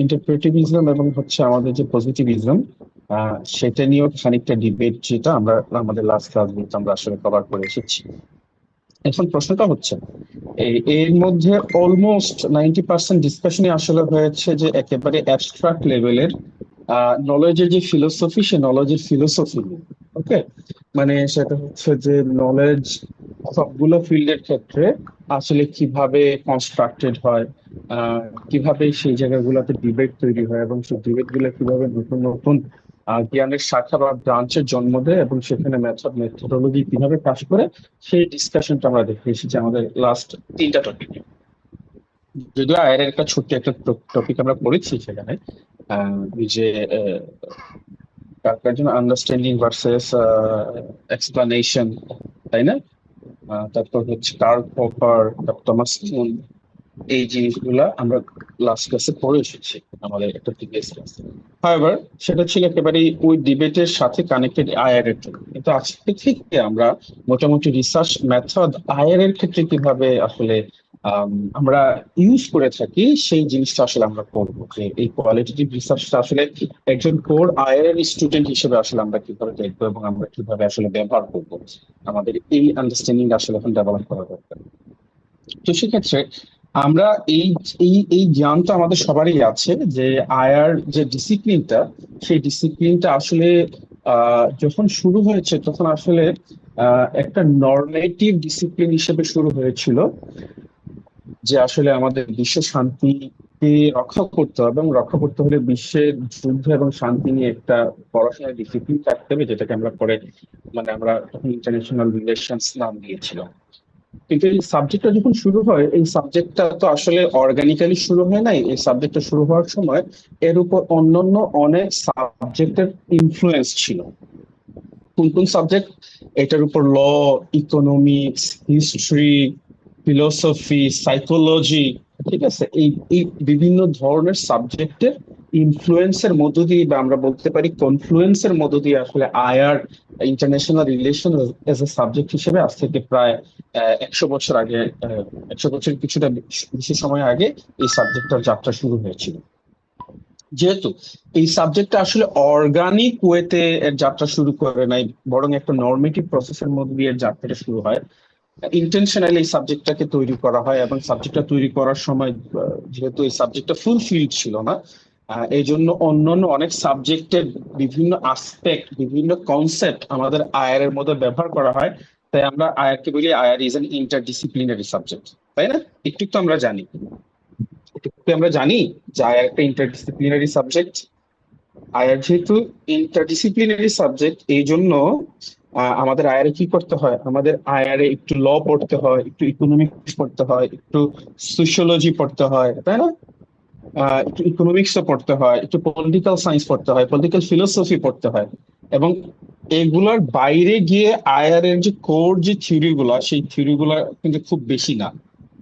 ইন্টারপ্রেটিভিজম এবং হচ্ছে আমাদের যে পজিটিভিজম, সেটা নিয়েও খানিকটা ডিবেট, যেটা আমরা আমাদের লাস্ট ক্লাসগুলোতে আমরা আসলে কভার করে এসেছি। এখন প্রশ্নটা হচ্ছে, এর মধ্যে অলমোস্ট 90% ডিসকাশনই আসলে হয়েছে যে একেবারে অ্যাবস্ট্রাক্ট লেভেলের নলেজের যে ফিলোসফি, সে নলেজের ফিলোসফি। ওকে, মানে সেটা হচ্ছে যে নলেজ সবগুলো ফিল্ডের ক্ষেত্রে আসলে কিভাবে কনস্ট্রাক্টেড হয়, আহ কিভাবে সেই জায়গাগুলোতে ডিবেট তৈরি হয়, এবং সেই ডিবেট গুলো কিভাবে নতুন নতুন জ্ঞানের শাখা বা ব্রাঞ্চের জন্ম দেয়, এবং সেখানে মেথোডোলজি কিভাবে কাজ করে, সেই ডিসকাশনটা আমরা দেখে এসেছি আমাদের লাস্ট 3টা টপিকে। যদিও আয়ের একটা ছোট্ট একটা টপিক আমরা পড়েছি সেখানে, ওই যে কার জন্য আন্ডারস্ট্যান্ডিং ভার্সেস এক্সপ্লানেশন, তাই না? তারপর হচ্ছে কার্ল পপার, টমাস কুন, এই জিনিসগুলা আমরা লাস্ট ক্লাসে পড়ে এসেছি আমাদের একটা প্রিভিয়াস ক্লাসে। হাউএভার, সেটা ছিল একেবারে ওই ডিবেটের সাথে কানেক্টেড আইআর এর জন্য। কিন্তু আজকে থেকে আমরা মোটামুটি রিসার্চ মেথড আইআর এর ক্ষেত্রে কিভাবে আসলে আমরা ইউজ করে থাকি, সেই জিনিসটা আসলে আমরা করবো, যে এই কোয়ালিটেটিভ রিসার্চটা আসলে একজন কোর আইআর এর স্টুডেন্ট হিসেবে আসলে আমরা কিভাবে দেখবো এবং আমরা কিভাবে আসলে ব্যবহার করবো। আমাদের এই আন্ডারস্ট্যান্ডিং আসলে এখন ডেভেলপ করা দরকার। তো সেক্ষেত্রে আমরা এই এই এই জ্ঞানটা আমাদের সবারই আছে যে আয়ার যে ডিসিপ্লিনটা, সেই ডিসিপ্লিনটা আসলে যখন শুরু হয়েছে তখন আসলে একটা নরমেটিভ ডিসিপ্লিন হিসেবে শুরু হয়েছিল, যে আসলে আমাদের বিশ্ব শান্তিকে রক্ষা করতে হবে, এবং রক্ষা করতে হলে বিশ্বের যুদ্ধ এবং শান্তি নিয়ে একটা পড়াশোনার ডিসিপ্লিন থাকতে হবে, যেটাকে আমরা পরে মানে আমরা তখন ইন্টারন্যাশনাল রিলেশনস নাম দিয়েছিলাম। কিন্তু এই সাবজেক্টটা যখন শুরু হয়, এই সাবজেক্টটা তো আসলে অর্গানিক্যালি শুরু হয় নাই। এই সাবজেক্টটা শুরু হওয়ার সময় এর উপর অন্যান্য অনেক সাবজেক্টের ইনফ্লুয়েন্স ছিল। কোন কোন সাবজেক্ট? এটার উপর ল, ইকোনমিক্স, হিস্ট্রি, ফিলোসফি, সাইকোলজি, ঠিক আছে, এই এই বিভিন্ন ধরনের সাবজেক্টের ইনফ্লুয়েন্সের মধ্য দিয়ে, বা আমরা বলতে পারি কনফ্লুয়েন্সের মধ্য দিয়ে আসলে আয়ার international relation as a subject হিসেবে আজ থেকে প্রায় 100 বছর আগে, 100 বছর কিছুটা বেশি সময় আগে এই সাবজেক্টটার যাত্রা শুরু হয়েছিল। যেহেতু এই সাবজেক্টটা আসলে অর্গানিক ওয়েতে এর যাত্রা শুরু করে নাই, বরং একটা নর্মেটিভ প্রসেসের মধ্যে দিয়ে এর যাত্রাটা শুরু হয়। ইন্টেনশনালি এই সাবজেক্টটাকে তৈরি করা হয়, এবং সাবজেক্টটা তৈরি করার সময় যেহেতু এই সাবজেক্টটা ফুলফিলড ছিল না, এই জন্য অন্যান্য অনেক সাবজেক্টের বিভিন্ন আসপেক্ট, বিভিন্ন কনসেপ্ট আমাদের আয়ার এর মধ্যে ব্যবহার করা হয়। তাই আমরা আয়ারকে বলি আয়ার ইজ এন ইন্টারডিসিপ্লিনারি সাবজেক্ট, তাই না? একটু তো আমরা জানি, একটু আমরা জানি যে আয়ার একটা ইন্টারডিসিপ্লিনারি সাবজেক্ট। আয়ার যেহেতু ইন্টারডিসিপ্লিনারি সাবজেক্ট, এই জন্য আমাদের আয়ারে কি করতে হয়? আমাদের আয়ারে একটু ল পড়তে হয়, একটু ইকোনমিক্স পড়তে হয়, একটু সোশিওলজি পড়তে হয়, তাই না? একটু ইকোনমিক্সও পড়তে হয়, একটু পলিটিক্যাল সায়েন্স পড়তে হয়, পলিটিক্যাল ফিলোসফি পড়তে হয়। এবং এগুলার বাইরে গিয়ে আয়ার এর যে কোর যে থিওরি গুলা, সেই থিওরি গুলা কিন্তু খুব বেশি না।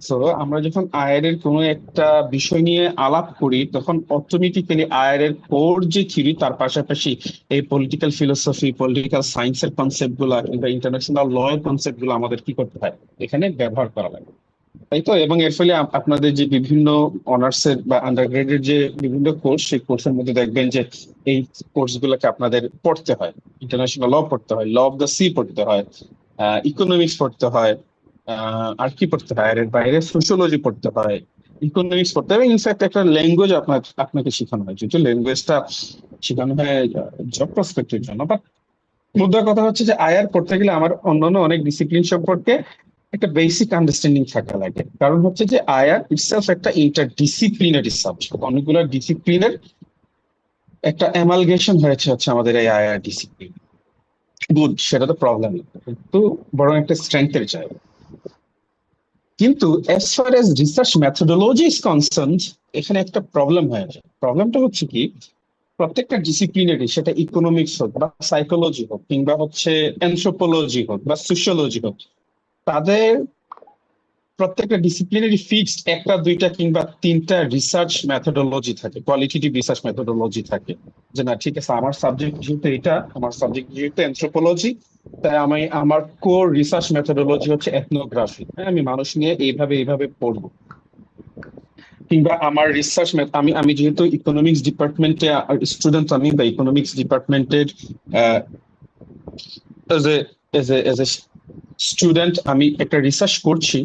তো আমরা যখন আয়ার এর কোনো একটা বিষয় নিয়ে আলাপ করি, তখন অটোমেটিক্যালি আয়ার এর কোর যে থিওরি, তার পাশাপাশি এই পলিটিক্যাল ফিলোসফি, পলিটিক্যাল সায়েন্সের কনসেপ্ট গুলা কিংবা ইন্টারন্যাশনাল ল এর কনসেপ্ট গুলো আমাদের কি করতে হয়, এখানে ব্যবহার করা লাগে, তাই তো? এবং এর ফলে আপনাদের যে বিভিন্ন অনার্সের বা আন্ডারগ্রেডের যে বিভিন্ন কোর্স, সেই কোর্সের মধ্যে দেখবেন যে এই কোর্স গুলোকে আপনাদের পড়তে হয়। ইন্টারন্যাশনাল ল পড়তে হয়, ল অফ দ্য সি পড়তে হয়, ইকোনমিক্স পড়তে হয়, আর কি পড়তে হয়, আর এর বাইরে সোশিওলজি পড়তে হয়, ইকোনমিক্স পড়তে হয়, ইনফ্যাক্ট একটা ল্যাঙ্গুয়েজ আপনাকে শেখানো হয়, যদিও ল্যাঙ্গুয়েজটা শেখানো হয় জব প্রসপেক্টের জন্য। বাট মুদ্রা কথা হচ্ছে যে আয়ার পড়তে গেলে আমার অন্যান্য অনেক ডিসিপ্লিন সম্পর্কে একটা বেসিক আন্ডারস্ট্যান্ডিং থাকা লাগে। কারণ হচ্ছে যে আয়ার ইটসেলফ একটা ইন্টারডিসিপ্লিনারি সাবজেক্ট, অনেকগুলো ডিসিপ্লিনের একটা অ্যামালগেশন হয়েছে হচ্ছে আমাদের এই আয়ার ডিসিপ্লিন। গুড, সেটা তো প্রবলেম না, কিন্তু বরং একটা স্ট্রেংথের জায়গা। কিন্তু as far age research methodology is concerned, এখানে একটা প্রবলেম হয়ে যায়। প্রবলেমটা হচ্ছে কি, প্রত্যেকটা ডিসিপ্লিনেরই, সেটা ইকোনমিক্স হোক বা সাইকোলজি হোক কিংবা হচ্ছে অ্যানথ্রোপোলজি হোক বা সোশিওলজি হোক, তাদের প্রত্যেকটা ডিসিপ্লিনারি ফিক্সড একটা, দুইটা কিংবা তিনটা রিসার্চ মেথোডোলজি থাকে, কোয়ালিটেটিভ রিসার্চ মেথোডোলজি থাকে। যে না, ঠিক আছে, আমার সাবজেক্ট যেহেতু এটা, আমার সাবজেক্ট যেহেতু অ্যানথ্রোপোলজি, তাই আমি আমার কোর রিসার্চ মেথোডোলজি হচ্ছে এথনোগ্রাফি। হ্যাঁ, আমি মানুষ নিয়ে এইভাবে এইভাবে পড়বো। কিংবা আমার রিসার্চ আমি আমি যেহেতু ইকোনমিক্স ডিপার্টমেন্টে স্টুডেন্ট, আমি বা ইকোনমিক্স ডিপার্টমেন্টের as a as a student আমি একটা রিসার্চ করছি,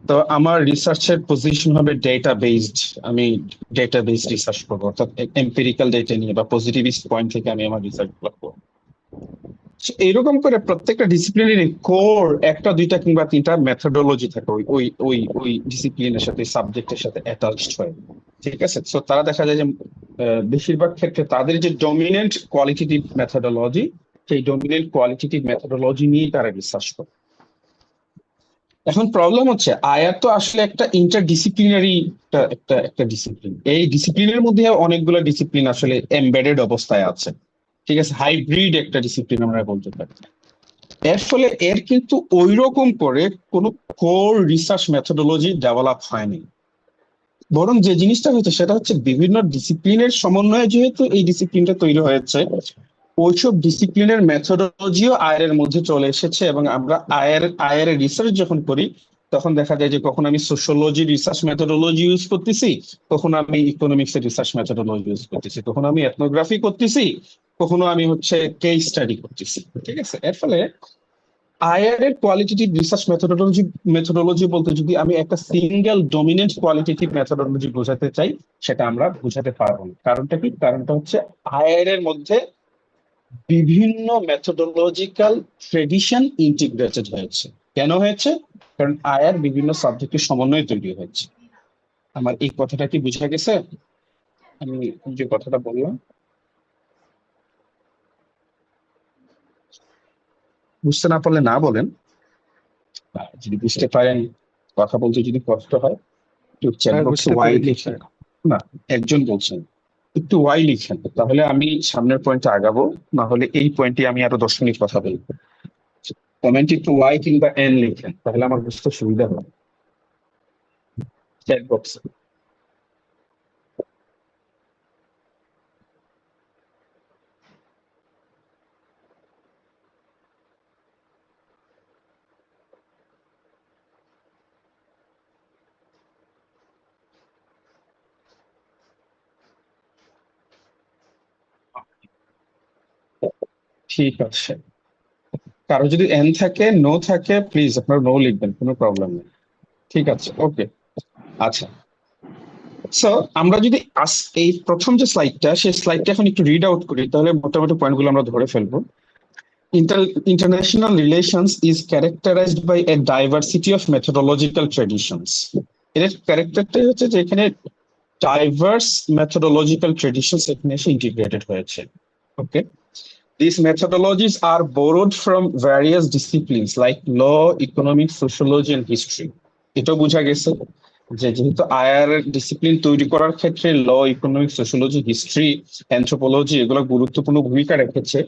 তো আমার রিসার্চের পজিশন হবে ডেটা বেসড। আমি ডেটা বেসড রিসার্চ করবো, অর্থাৎ এম্পিরিক্যাল ডেটা নিয়ে বা পজিটিভিস্ট পয়েন্ট থেকে আমি আমার রিসার্চ করবো। So, এইরকম করে প্রত্যেকটা ডিসিপ্লিনের কোর একটা দুইটা কিংবা তিনটা মেথডোলজি থাকে ওই ওই ওই ওই ডিসিপ্লিনের সাথে, সাবজেক্টের সাথে অ্যাটাচড হয়। ঠিক আছে, সো তারা দেখা যায় যে বেশিরভাগ ক্ষেত্রে তাদের যে ডমিনেন্ট কোয়ালিটেটিভ মেথডোলজি, সেই ডমিনেন্ট কোয়ালিটেটিভ মেথডোলজি নিয়ে তারা রিসার্চ করে। এখন প্রবলেম হচ্ছে আয়ার তো আসলে একটা ইন্টারডিসিপ্লিনারি একটা একটা একটা ডিসিপ্লিন। এই ডিসিপ্লিনের মধ্যে অনেকগুলো ডিসিপ্লিন আসলে এমবেডেড অবস্থায় আছে। ঠিক আছে, হাইব্রিড একটা ডিসিপ্লিন আমরা বলতে পারি। এর ফলে এর কিন্তু ওই রকম করে কোনো কোর রিসার্চ মেথডোলজি ডেভেলপ হয়নি, বরং যে জিনিসটা হচ্ছে সেটা হচ্ছে বিভিন্ন ডিসিপ্লিনের সমন্বয়ে যেহেতু এই ডিসিপ্লিনটা তৈরি হয়েছে, ওইসব ডিসিপ্লিনের মেথডোলজিও আয়ের মধ্যে চলে এসেছে। এবং আমরা আয়ের রিসার্চ যখন করি তখন দেখা যায় যে কখন আমি সোশিওলজি রিসার্চ মেথডোলজি ইউজ করতেছি, কখনো আমি ইকোনমিক্স এর রিসার্চ মেথডোলজি ইউজ করতেছি, কখনো আমি এথনোগ্রাফি করতেছি, কখনো আমি হচ্ছে কেস স্টাডি করতেছি। ঠিক আছে, এর ফলে আইআর এর কোয়ালিটেটিভ রিসার্চ মেথডোলজি বলতে যদি আমি একটা সিঙ্গেল ডমিনেন্ট কোয়ালিটেটিভ মেথডোলজি বোঝাতে চাই, সেটা আমরা বোঝাতে পারবো না। কারণটা কি? কারণটা হচ্ছে আইআর এর মধ্যে বিভিন্ন মেথডোলজিক্যাল ট্রেডিশন ইন্টিগ্রেটেড হয়েছে। কেন হয়েছে? কারণ আইআর বিভিন্ন সাবজেক্টের সমন্বয়ে তৈরি হয়েছে। আমার এই কথাটা কি বুঝা গেছে? আমি যে কথাটা বললাম, বুঝতে না পারলে না বলেন, আর যদি বুঝতে পারেন, কথা বলতে যদি কষ্ট হয়, একটু চ্যাট স্যার বক্সে বুঝতে ওয়াই পেরেছি লিখেন। স্যার। না, একজন বলছেন, একটু ওয়াই লিখেন, তাহলে আমি সামনের পয়েন্টে আগাবো। না হলে এই পয়েন্টে আমি আরো 10 মিনিট কথা বলবো। কমেন্ট একটু ওয়াই কিংবা এন লিখেন, তাহলে আমার বুঝতে সুবিধা হবে চ্যাট বক্সে। ঠিক আছে, কারো যদি এন থাকে, নো থাকে, প্লিজ আপনার নো লিখবেন, কোনো প্রবলেম নেই। ঠিক আছে, ওকে। আচ্ছা, সো আমরা যদি এই প্রথম যে স্লাইডটা, সেই স্লাইডটা এখন একটু রিড আউট করি, তাহলে মোটামুটি পয়েন্টগুলো আমরা ধরে ফেলবো। International relations is characterized by a diversity of methodological traditions. এর ক্যারেক্টারটাই হচ্ছে যে এখানে ডাইভার্স মেথোডোলজিক্যাল ট্রেডিশনস এখানে এসে ইন্টিগ্রেটেড হয়েছে। ওকে, these methodologies are borrowed from various disciplines like law, economics, sociology and history. এটাও বোঝা গেছে যে যেহেতু আয়ার ডিসিপ্লিন তৈরি করার ক্ষেত্রে ল, ইকোনমিক্স, সোশিয়োলজি, হিস্ট্রি, অ্যানথ্রোপোলজি এগুলো গুরুত্বপূর্ণ ভূমিকা রেখেছে।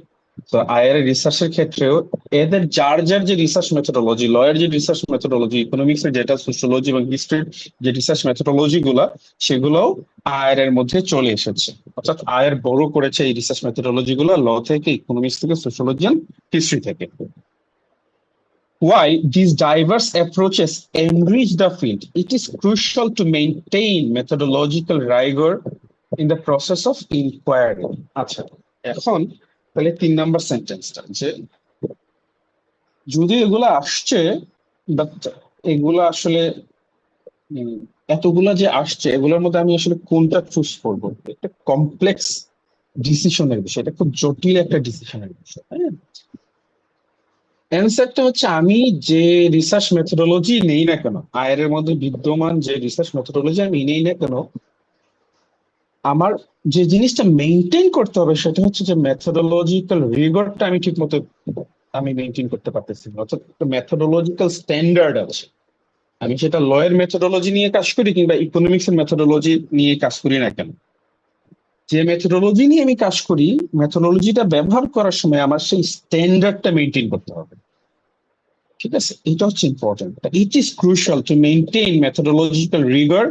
তো আয়ার রিসার্চের ক্ষেত্রেও এদের যার যার যে রিসার্চ মেথোডোলজি, ল এর যে রিসার্চ মেথোডোলজি, ইকোনমিক্স এর যেটা, সোশিয়োলজি এবং হিস্ট্রির যে রিসার্চ মেথোডোলজি গুলা, সেগুলোও আয়ের এর মধ্যে চলে এসেছে। অর্থাৎ আয়ের বড় করেছে এই রিসার্চ মেথোডোলজি গুলো ল থেকে, ইকোনমিক্স থেকে, সোশিয়োলজি এন্ড হিস্ট্রি থেকে। Why these diverse approaches enrich the field? It is crucial to maintain methodological rigor in the process of inquiry. আচ্ছা, এখন তাহলে 3 নম্বর সেন্টেন্সটা যে যদি এগুলা আসছে, বাট এগুলা আসলে এতগুলা যে আসছে, এগুলোর মধ্যে আমি আসলে কোনটা চুজ করবো? একটা কমপ্লেক্স ডিসিশনের বিষয়, এটা খুব জটিল একটা ডিসিশনের বিষয়। হ্যাঁ, অ্যান্সারটা হচ্ছে আমি যে রিসার্চ মেথোডোলজি নেই না কেন, আয়ের মধ্যে বিদ্যমান যে রিসার্চ মেথোডোলজি আমি নেই না কেন, আমার যে জিনিসটা মেনটেন করতে হবে সেটা হচ্ছে যে মেথোডোলজিক্যাল রিগরটা আমি ঠিক মতো আমি মেনটেন করতে পারতেছি না। অর্থাৎ মেথোডোলজিক্যাল স্ট্যান্ডার্ড আছে। আমি সেটা ল এর মেথোডোলজি নিয়ে কাজ করি কিংবা ইকোনমিক্স এর মেথোডোলজি নিয়ে কাজ করি না কেন, যে মেথোডোলজি নিয়ে আমি কাজ করি, মেথোডোলজিটা ব্যবহার করার সময় আমার সেই স্ট্যান্ডার্ডটা মেনটেন করতে হবে। ঠিক আছে, এটা হচ্ছে important. It is crucial to maintain methodological rigour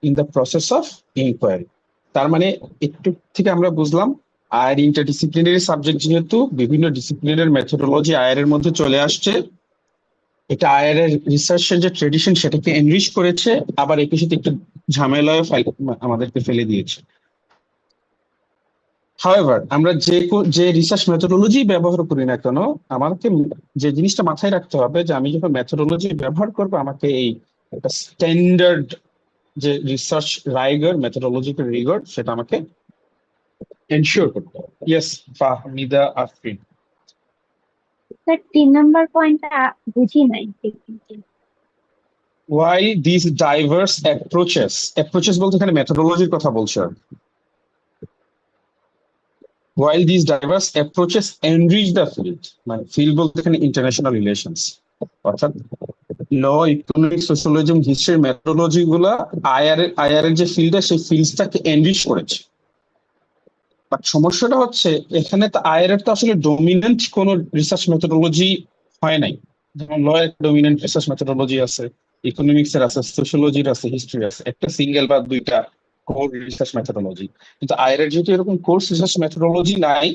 in the process of inquiry. তার মানে একটু থেকে আমরা বুঝলাম আয়ের ইন্টারডিসিপ্লিনারি সাবজেক্ট, যেহেতু বিভিন্ন ডিসিপ্লিনের মেথোডোলজি আয়ের মধ্যে চলে আসছে, এটা আয়ের রিসার্চের যে ট্রেডিশন সেটাকে এনরিচ করেছে, আবার একই সাথে একটু ঝামেলায় আমাদেরকে ফেলে দিয়েছে। হাওয়েভার আমরা যে রিসার্চ মেথোডোলজি ব্যবহার করি না কেন, আমাকে যে জিনিসটা মাথায় রাখতে হবে যে আমি যখন মেথোডোলজি ব্যবহার করব, আমাকে এই একটা স্ট্যান্ডার্ড যে রিসার্চ রাইগর, মেথোডোলজিক্যাল রিগর, সেটা আমাকে এনশিওর করতে হবে। ইয়েস, ফাহমিদা আফরিন। স্যার 3 নম্বর পয়েন্টটা বুঝি নাই technically. While these diverse approaches বলতে এখানে মেথোডোলজির কথা বলছে। While these diverse approaches enrich the field, মানে ফিল্ড বলতে এখানে ইন্টারন্যাশনাল রিলেশনস, অর্থাৎ ল, ইকোনমিক্স, সোশ্যোলজি, হিস্ট্রির মেথোডোলজি গুলা আইআর এর যে ফিল্ডটা, সেই ফিল্ডটাকে এনরিচ করেছে। বাট সমস্যাটা হচ্ছে এখানে তো আইআর এর তো আসলে ডমিনেন্ট কোন রিসার্চ মেথোডোলজি হয় নাই। যেমন ল এর ডমিনেন্ট রিসার্চ মেথোডোলজি আছে, ইকোনমিক্স এর আছে, সোশ্যোলজির আছে, হিস্ট্রি আছে, একটা সিঙ্গেল বা দুইটা কোর রিসার্চ মেথোডোলজি। কিন্তু আইআর এর যেহেতু এরকম কোর্স রিসার্চ মেথোডোলজি নাই,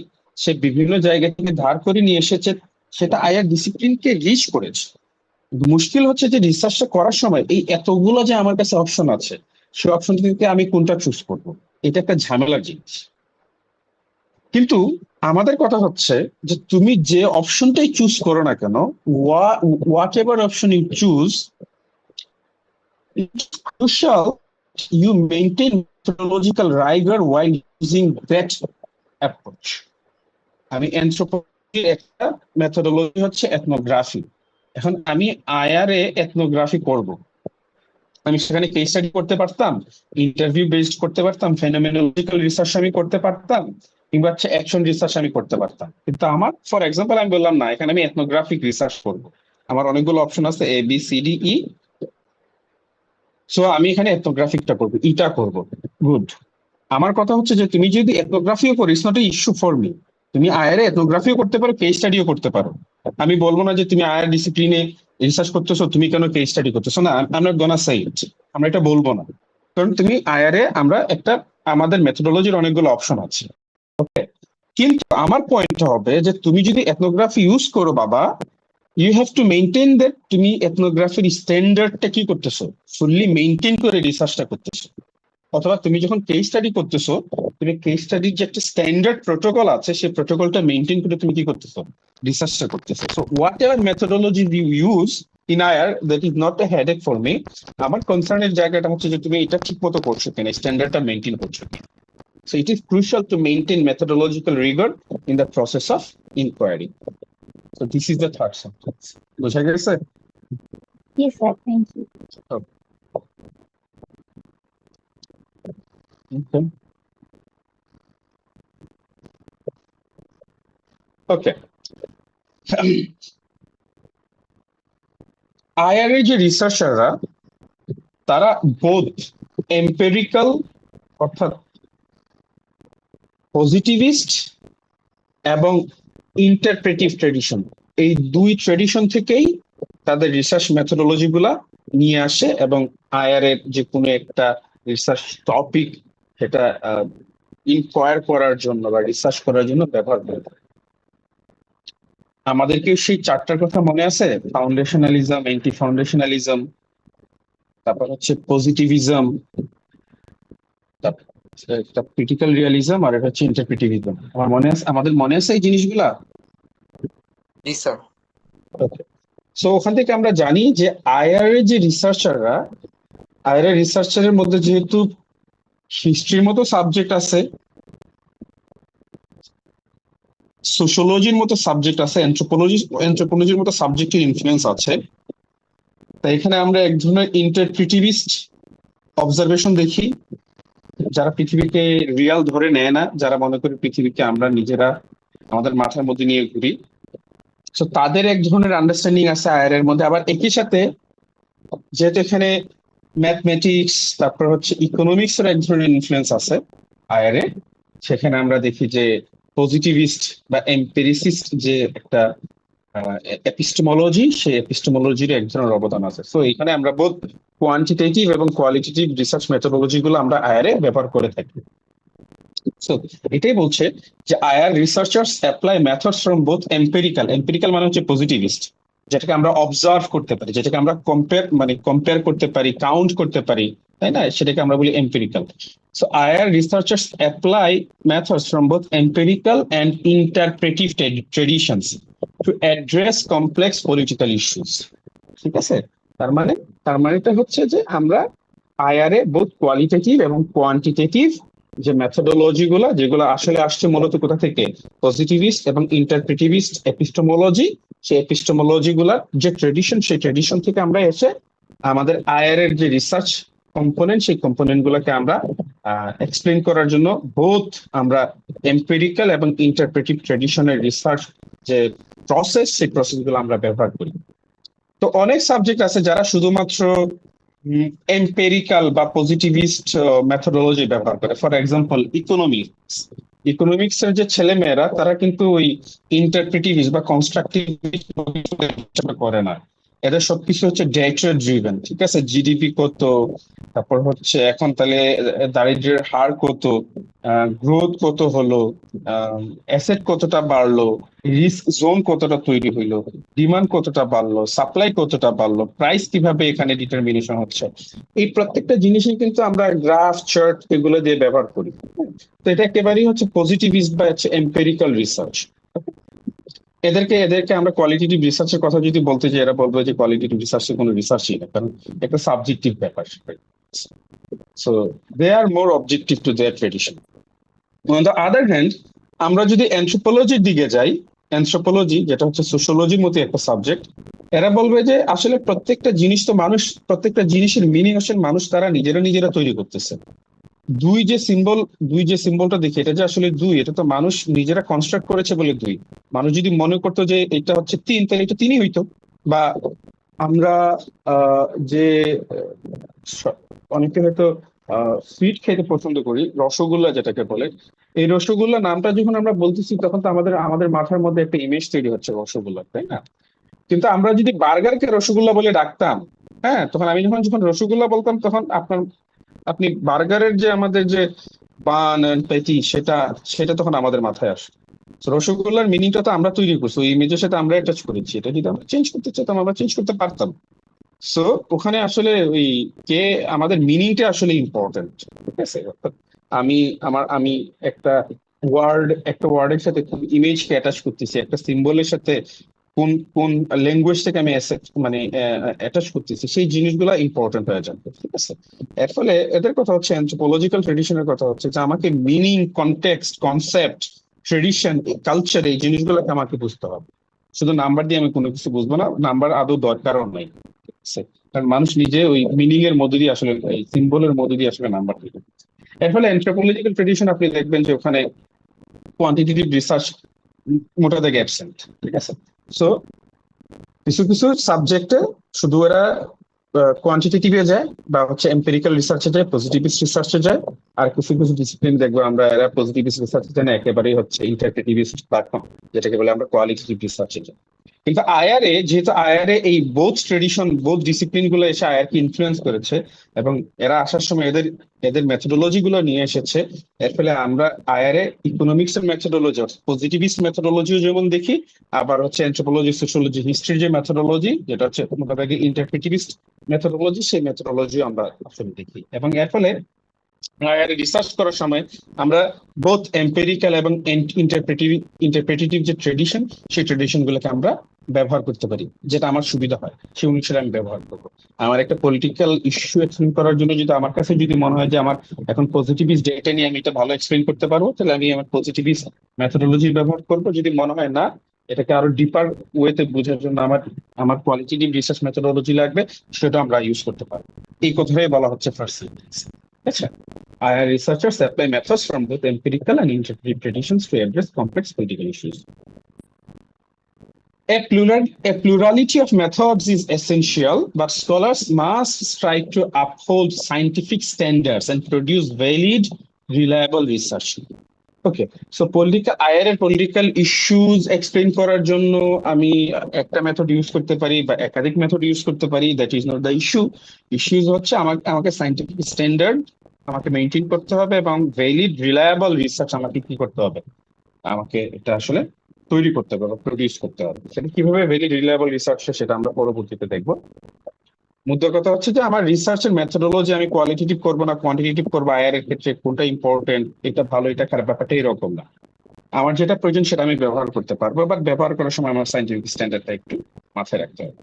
সে বিভিন্ন জায়গা থেকে ধার করে নিয়ে এসেছে, সেটা আইআর ডিসিপ্লিনকে রিচ করেছে। মুশকিল হচ্ছে যে রিসার্চটা করার সময় এই এতগুলো যে আমার কাছে অপশন আছে, সেই অপশন থেকে আমি কোনটা চুজ করব, এটা একটা ঝামেলার জিনিস। কিন্তু আমাদের কথা হচ্ছে যে তুমি যে অপশনটাই চুজ করো না কেন, whatever option you choose, it's crucial you maintain methodological rigor while using that approach. আমি অ্যানথ্রোপোলজির একটা মেথোডোলজি হচ্ছে এথনোগ্রাফি। এখন আমি আইআর এ এথনোগ্রাফি করব, আমি সেখানে কেস স্টাডি করতে পারতাম, ইন্টারভিউ বেসড করতে পারতাম, ফেনোমেনোলজিক্যাল রিসার্চ আমি করতে পারতাম, কিংবা হচ্ছে অ্যাকশন রিসার্চ আমি করতে পারতাম। কিন্তু আমার ফর এক্সাম্পল আমি বললাম না, এখানে আমি এথনোগ্রাফিক রিসার্চ করব, আমার অনেকগুলো অপশন আছে, A B C D E. So আমি এখানে এথনোগ্রাফিকটা করবো, ইটা করব, গুড। আমার কথা হচ্ছে যে তুমি যদি এথনোগ্রাফিও করো, it's not a issue for me. তুমি আইআর এথনোগ্রাফিও করতে পারো, কেস স্টাডিও করতে পারো। আমি বলবো না যে তুমি আইআর ডিসিপ্লিনে রিসার্চ করতেছো, তুমি কেন কেস স্টাডি করতেছো না, আই এম নট গোনা সে ইট, আমরা এটা বলবো না। কারণ তুমি আইআর এ আমরা একটা, আমাদের মেথোডোলজির অনেকগুলো অপশন আছে, ওকে। কিন্তু আমার পয়েন্ট হবে যে তুমি যদি এথনোগ্রাফি ইউজ করো বাবা, you have to maintain that তুমি এথনোগ্রাফির স্ট্যান্ডার্ডটা কি করতেছো, ফুললি মেনটেন করে রিসার্চটা করতেছো। অথবা তুমি যখন কেস স্টাডি করতেছো, তুমি কেস স্টাডির যে একটা স্ট্যান্ডার্ড প্রোটোকল আছে, সেই প্রোটোকলটা মেনটেন করে তুমি কি করতেছো, রিসার্চটা করতেছো। So whatever methodology you use in IR, that is not a headache for me. আমার কনসার্নের জায়গাটা হচ্ছে যে তুমি এটা ঠিক মতো করছো কিনা, স্ট্যান্ডার্ডটা মেনটেন করছো কিনা। So it is crucial to maintain methodological rigor in the process of inquiry. So this is the third sentence. বুঝা গেছে? Yes, sir. Thank you. Okay. Okay. IR এর যে রিসার্চাররা, তারা বোথ এম্পেরিক্যাল অর্থাৎ পজিটিভিস্ট এবং ইন্টারপ্রেটিভ ট্রেডিশন, এই দুই ট্রেডিশন থেকেই তাদের রিসার্চ মেথোডোলজি গুলা নিয়ে আসে এবং আইআর এর যে কোনো একটা রিসার্চ টপিক সেটা ইনকোয়ার করার জন্য বা রিসার্চ করার জন্য ব্যবহার করে থাকে। আমাদেরকে সেই চারটার কথা মনে আছে? ফাউন্ডেশনালিজম, অ্যান্টি ফাউন্ডেশনালিজম, তারপর হচ্ছে পজিটিভিজম, একটা ক্রিটিক্যাল রিয়ালিজম, আর এটা হচ্ছে ইন্টারপ্রেটিভিজম। আমার মনে আছে, আমাদের মনে আছে এই জিনিসগুলা? জি স্যার। ওকে। সো ওখান থেকে আমরা জানি যে আইআর এর যে রিসার্চাররা, আইআর এর রিসার্চারের মধ্যে যেহেতু হিস্ট্রির মতো সাবজেক্ট আছে, সোশ্যোলজির মতো সাবজেক্ট আছে, অ্যানথ্রোপোলজির মতো সাবজেক্টের ইনফ্লুয়েন্স আছে, তাই এখানে আমরা এক ধরনের ইন্টারপ্রিটিভিস্ট অবজারভেশন দেখি, যারা পৃথিবীকে রিয়াল ধরে নেয় না, যারা মনে করি পৃথিবীকে আমরা নিজেরা আমাদের মাথার মধ্যে নিয়ে ঘুরি। তো তাদের এক ধরনের আন্ডারস্ট্যান্ডিং আছে আইআর এর মধ্যে। আবার একই সাথে যেহেতু এখানে ম্যাথমেটিক্স, তারপর হচ্ছে ইকোনমিক্স এর এক ধরনের ইনফ্লুয়েন্স আছে আইআর এ, সেখানে আমরা দেখি যে পজিটিভিস্ট বা এম্পেরিসিস্ট যে একটা এপিস্টেমোলজি, সেই এপিস্টেমোলজির এক ধরনের অবদান আছে। সো এখানে আমরা বোধ কোয়ান্টিটেটিভ এবং কোয়ালিটেটিভ রিসার্চ মেথোডোলজি গুলো আমরা আইআর এ ব্যবহার করে থাকি। সো এটাই বলছে যে IR researchers apply methods from both empirical মানে হচ্ছে পজিটিভিস্ট, যেটাকে আমরা অবজার্ভ করতে পারি, যেটাকে আমরা কম্পেয়ার করতে পারি, কাউন্ট করতে পারি, তাই না, সেটাকে আমরা বলি empirical. So IR researchers apply methods from both empirical and interpretive traditions to address complex political issues. ঠিক আছে, তার মানেটা হচ্ছে যে আমরা আইআর এ বোথ কোয়ালিটেটিভ এবং কোয়ান্টিটেটিভ যে মেথোডোলজি গুলা, যেগুলো আসলে আসছে মূলত কোথা থেকে, পজিটিভিস্ট এবং ইন্টারপ্রেটিভিস্ট এপিস্টেমোলজি, সেই এপিস্টেমোলজি গুলার যে ট্রেডিশন, সেই ট্রেডিশন থেকে আমরা এসে আমাদের আইআর এর যে রিসার্চ কম্পোনেন্ট, সেই কম্পোনেন্ট গুলোকে আমরা এক্সপ্লেন করার জন্য বোথ আমরা এম্পিরিক্যাল এবং ইন্টারপ্রেটিভ ট্রেডিশনের রিসার্চ যে প্রসেস, সেই প্রসেস গুলো আমরা ব্যবহার করি। তো অনেক সাবজেক্ট আছে যারা শুধুমাত্র এম্পেরিক্যাল বা পজিটিভিস্ট মেথোডোলজি ব্যবহার করে। ফর এক্সাম্পল ইকোনমিক্স এর যে ছেলে মেয়েরা, তারা কিন্তু ওই ইন্টারপ্রেটিভিস্ট বা কনস্ট্রাকটিভিস্ট করে না। এদের সবকিছু হচ্ছে ডেটা ড্রিভেন। ঠিক আছে, জিডিপি কত, তারপর হচ্ছে এখন তাহলে দারিদ্র্যের হার কত, গ্রোথ কত হলো, অ্যাসেট কতটা বাড়লো, রিস্ক জোন কতটা তৈরি হইলো, ডিমান্ড কতটা বাড়লো, সাপ্লাই কতটা বাড়লো, প্রাইস কিভাবে এখানে ডিটারমিনেশন হচ্ছে, এই প্রত্যেকটা জিনিসই কিন্তু আমরা গ্রাফ চার্ট এগুলো দিয়ে ব্যবহার করি। তো এটা একেবারেই হচ্ছে পজিটিভিস্ট বা হচ্ছে এম্পেরিক্যাল রিসার্চ। এদেরকে আমরা কোয়ালিটেটিভ রিসার্চের কথা যদি বলতে চাই, এরা বলবে যে কোয়ালিটেটিভ রিসার্চের কোনো রিসার্চই না, কারণ একটা সাবজেক্টিভ ব্যাপার। So they are more objective to their tradition. On the other hand, আমরা যদি অ্যানথ্রোপোলজির দিকে যাই, অ্যানথ্রোপোলজি যেটা হচ্ছে সোশিওলজির মতো একটা সাবজেক্ট, এরা বলবে যে আসলে প্রত্যেকটা জিনিসের মিনিং আসলে মানুষ তারা নিজেরা তৈরি করতেছে। দুই যে সিম্বলটা দেখি, এটা যে আসলে দুই, এটা তো মানুষ নিজেরা কনস্ট্রাক্ট করেছে বলে দুই। মানুষ যদি মনে করতো যে এটা হচ্ছে তিন, তাহলে এটা তিনই হইতো। বা আমরা যে অনেকে হয়তো সুইট খেতে পছন্দ করি, রসগোল্লা যেটাকে বলে, এই রসগোল্লা নামটা যখন আমরা বলতেছি, তখন তো আমাদের মাথার মধ্যে একটা ইমেজ তৈরি হচ্ছে রসগোল্লা, তাই না? কিন্তু আমরা যদি বার্গারকে রসগোল্লা বলে ডাকতাম, হ্যাঁ, তখন আমি যখন রসগোল্লা বলতাম, তখন আপনি বার্গারের যে আমাদের যে বান এন্ড প্যাটি, সেটা তখন আমাদের মাথায় আসে। তো রসগোল্লার মিনিংটা তো আমরা তৈরি করছি, ওই ইমেজের সাথে আমরা অ্যাটাচ করেছি। এটা যদি আমরা চেঞ্জ করতে চাইতাম, আমরা চেঞ্জ করতে পারতাম। সো ওখানে আসলে ওই কে আমাদের মিনিংটা আসলে ইম্পর্টেন্ট। ঠিক আছে, অর্থাৎ আমি একটা ওয়ার্ডের সাথে কোন ইমেজকে অ্যাটাচ করতেছি, একটা সিম্বলের সাথে কোন কোন ল্যাঙ্গুয়েজটাকে আমি মানে অ্যাটাচ করতেছি, সেই জিনিসগুলো ইম্পর্টেন্ট হয়ে যাবে। ঠিক আছে, এর ফলে এদের কথা হচ্ছে, অ্যানথ্রোপোলজিক্যাল ট্রেডিশনের কথা হচ্ছে যে আমাকে meaning, context, concept, tradition, culture, এই জিনিসগুলোকে আমাকে বুঝতে হবে। শুধু নাম্বার দিয়ে আমি কোনো কিছু বুঝবো না, নাম্বার আদৌ দরকারও নাই। ঠিক আছে, কারণ মানুষ নিজে ওই মিনিং এর মধ্যে দিয়ে আসলে, এই সিম্বলের মধ্যে দিয়ে আসলে নাম্বার তৈরি করছে। এর ফলে অ্যানথ্রোপোলজিক্যাল ট্রেডিশন আপনি দেখবেন যে ওখানে কোয়ান্টিটেটিভ রিসার্চ মোটা দাগে অ্যাবসেন্ট। ঠিক আছে, সো কিছু সাবজেক্টে শুধু এরা কোয়ান্টিটেটিভে যায়, বা হচ্ছে এম্পিরিক্যাল রিসার্চে যায়, পজিটিভিস্ট রিসার্চে যায়। আর কিছু ডিসিপ্লিন দেখবো আমরা এরা পজিটিভিস্ট রিসার্চে যায় না, একেবারেই হচ্ছে ইন্টারপ্রেটিভিস্ট প্ল্যাটফর্ম, যেটাকে বলে আমরা কোয়ালিটেটিভ রিসার্চে যাই। কিন্তু যেহেতু আইআরএ এই বোথ ট্রেডিশন, বোথ ডিসিপ্লিন গুলো এসে আইআর কে ইনফ্লুয়েন্স করেছে, এবং এরা আসার সময় এদের মেথোডোলজি গুলো নিয়ে এসেছে। এর ফলে আমরা আইআরএ ইকোনমিক্স এর মেথোডোলজি, পজিটিভিস্ট মেথোডোলজিও যেমন দেখি, আবার হচ্ছে অ্যানথ্রোপোলজি, সোশিওলজি, হিস্ট্রির যে মেথোডোলজি, যেটা হচ্ছে মোটামুটি ইন্টারপ্রেটিভিস্ট মেথোডোলজি, সেই মেথোডোলজিও আমরা আসলে দেখি। এবং এর ফলে রিসার্চ করার সময় আমরা বোথ এম্পেরিক্যাল এবং ইন্টারপ্রেটিভ যে ট্রেডিশন, সেই ট্রেডিশন গুলোকে আমরা ব্যবহার করতে পারি, যেটা আমার সুবিধা হয় সেই অনুসারে আমি ব্যবহার করবো। আমার একটা পলিটিক্যাল ইস্যু এক্সপ্লেন করার জন্য যদি আমার কাছে যদি মনে হয় যে আমার এখন পজিটিভিস্ট ডেটা নিয়ে আমি এটা ভালো এক্সপ্লেন করতে পারবো, তাহলে আমি আমার পজিটিভিস্ট মেথোডোলজি ব্যবহার করবো। যদি মনে হয় না, এটাকে আরো ডিপার ওয়েতে বোঝার জন্য আমার কোয়ালিটেটিভ রিসার্চ মেথোডোলজি লাগবে, সেটা আমরা ইউজ করতে পারবো। এই কথাটাই বলা হচ্ছে ফার্স্ট সেন্টেন্স। আচ্ছা, IR researchers apply methods from both empirical and interpretive traditions to address complex political issues. A plurality of methods is essential, but scholars must strive to uphold scientific standards and produce valid, reliable research. Okay, so political issues explain করার জন্য আমি একটা method use করতে পারি বা একাধিক method use করতে পারি, that is not the issue. Issues হচ্ছে আমাকে সাইন্টিফিক স্ট্যান্ডার্ড আমাকে মেনটেন করতে হবে, এবং ভ্যালিড, রিলায়েবল রিসার্চ আমাকে কি করতে হবে, আমাকে এটা আসলে তৈরি করতে হবে বা প্রডিউস করতে হবে। সেটা কিভাবে ভ্যালিড, রিলায়েবল রিসার্চ, সেটা আমরা পরবর্তীতে দেখবো। মুদ্রা কথা হচ্ছে যে আমার রিসার্চের মেথোডোলজি আমি কোয়ালিটেটিভ করবো না কোয়ান্টিটেটিভ করবো, আয়ের ক্ষেত্রে কোনটা ইম্পর্টেন্ট, এটা ভালো এটা খারাপ, ব্যাপারটা এরকম না। আমার যেটা প্রয়োজন সেটা আমি ব্যবহার করতে পারবো, বাট ব্যবহার করার সময় আমার সাইন্টিফিক স্ট্যান্ডার্ডটা একটু মাথায় রাখতে হবে।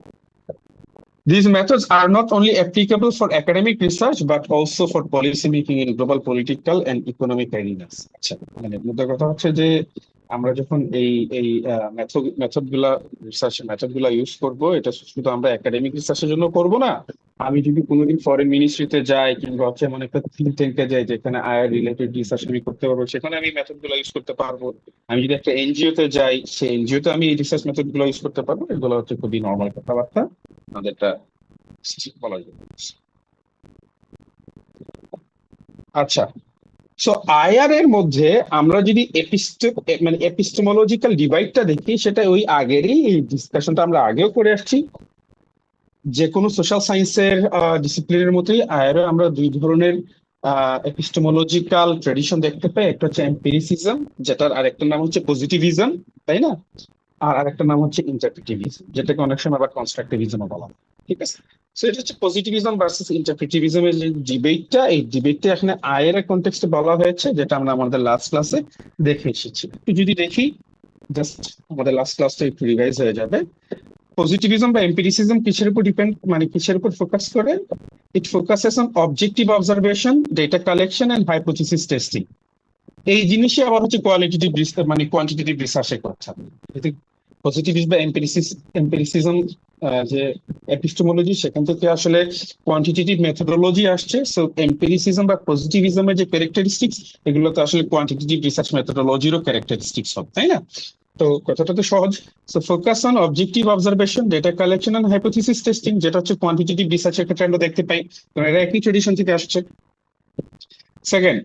These methods are not only applicable for academic research but also for policy making in global political and economic arenas. আচ্ছা, মানে মুদ্রা কথা হচ্ছে যে আমরা যখন এই এই মেথড গুলা, রিসার্চের মেথড গুলা ইউজ করবো, এটা শুধু আমরা একাডেমিক রিসার্চের জন্য করব না। আমি যদি কোনোদিন ফরেন মিনিস্ট্রিতে যাই কিংবা হচ্ছে মানে একটা থিঙ্ক ট্যাঙ্কে যাই যেখানে আয়ের রিলেটেড রিসার্চ আমি করতে পারবো, সেখানে আমি মেথড গুলা ইউজ করতে পারবো। আমি যদি একটা এনজিও তে যাই, সেই এনজিও তে আমি এই রিসার্চ মেথড গুলো ইউজ করতে পারবো। এগুলো হচ্ছে খুবই নর্মাল কথাবার্তা, আমাদেরটা বলা যায়। আচ্ছা, সো আইআর এর মধ্যে আমরা যদি মানে এপিস্টেমোলজিক্যাল ডিভাইডটা দেখি, সেটা ওই আগেরই এই ডিসকাশনটা আমরা আগেও করে আসছি। যে কোনো সোশ্যাল সায়েন্সের ডিসিপ্লিনের মতোই আইআর আমরা দুই ধরনের এপিস্টেমোলজিক্যাল ট্রেডিশন দেখতে পাই। একটা হচ্ছে এম্পিরিসিজম, যেটার আরেকটা নাম হচ্ছে পজিটিভিজম, তাই না? আর আরেকটা নাম হচ্ছে ইন্টারপ্রিটিভিজম, যেটাকে অনেক সময় আবার কনস্ট্রাকটিভিজম বলা হয়। ঠিক আছে, সো এটা হচ্ছে পজিটিভিজম ভার্সেস ইন্টারপ্রিটিভিজমের যে ডিবেটটা, এই ডিবেটটা এখানে আয়ের কনটেক্সটে বলা হয়েছে, যেটা আমরা আমাদের লাস্ট ক্লাসে দেখে এসেছি। একটু যদি দেখি, জাস্ট আমাদের লাস্ট ক্লাসটা একটু রিভাইজ হয়ে যাবে। পজিটিভিজম বা এম্পিরিসিজম কিসের উপর ডিপেন্ড, মানে কিসের উপর ফোকাস করে? It focuses on objective observation, data collection and hypothesis testing. এই জিনিসই আবার হচ্ছে কোয়ালিটেটিভ মানে কোয়ান্টিটেটিভ রিসার্চের কথা। পজিটিভিজম বা এম্পিরিসিজম যে এপিস্টেমোলজি, সেখান থেকে আসলে কোয়ান্টিটেটিভ মেথোডোলজি আসছে। সো এম্পিরিসিজম বা পজিটিভিজমের যে ক্যারেক্টারিস্টিক্স, এগুলো তো আসলে কোয়ান্টিটেটিভ রিসার্চ মেথোডোলজিরও ক্যারেক্টারিস্টিক্স হবে, তাই না? তো কথাটা তো সহজ। So focus on objective observation, data collection and hypothesis testing, যেটা হচ্ছে কোয়ান্টিটেটিভ রিসার্চের ক্ষেত্রে আমরা দেখতে পাই। তো এরা একই ট্রেডিশন থেকে আসছে। Second,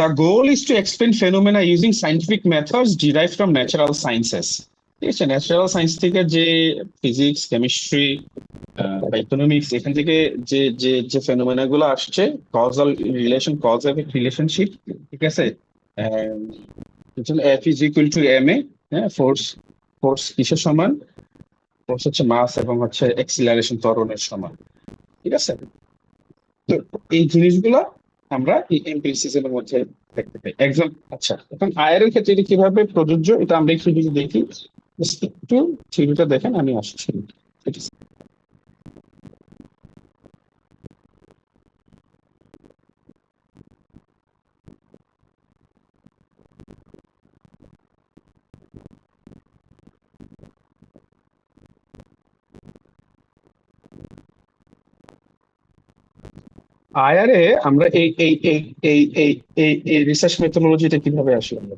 the goal is to explain phenomena using scientific methods derived from natural sciences. ঠিক আছে, ন্যাচারাল সায়েন্স থেকে যে ফিজিক্স, কেমিস্ট্রি বা ইকোনমিক্স, এখান থেকে যে যে যে ফেনোমেনা গুলো আসছে, causal relation, cause effect relationship, ঠিক আছে। F is equal to M A, হ্যাঁ, ফোর্স ফোর্স কিসের সমান? ফোর্স হচ্ছে মাস এবং হচ্ছে এক্সিলারেশন ত্বরণের সমান, ঠিক আছে। তো এই জিনিসগুলো আমরা এই এমপিরিসিজমের মধ্যে দেখতে পাই। এক্সাম্পল, আচ্ছা, এখন আয়ের ক্ষেত্রে এটা কিভাবে প্রযোজ্য, এটা আমরা একটু যদি দেখি, একটু থিওরিটা দেখেন, আমি আসছি। আয়ারে আমরা এই এই এই এই এই এই এই রিসার্চ মেথোডোলজিটা কিভাবে আসলো?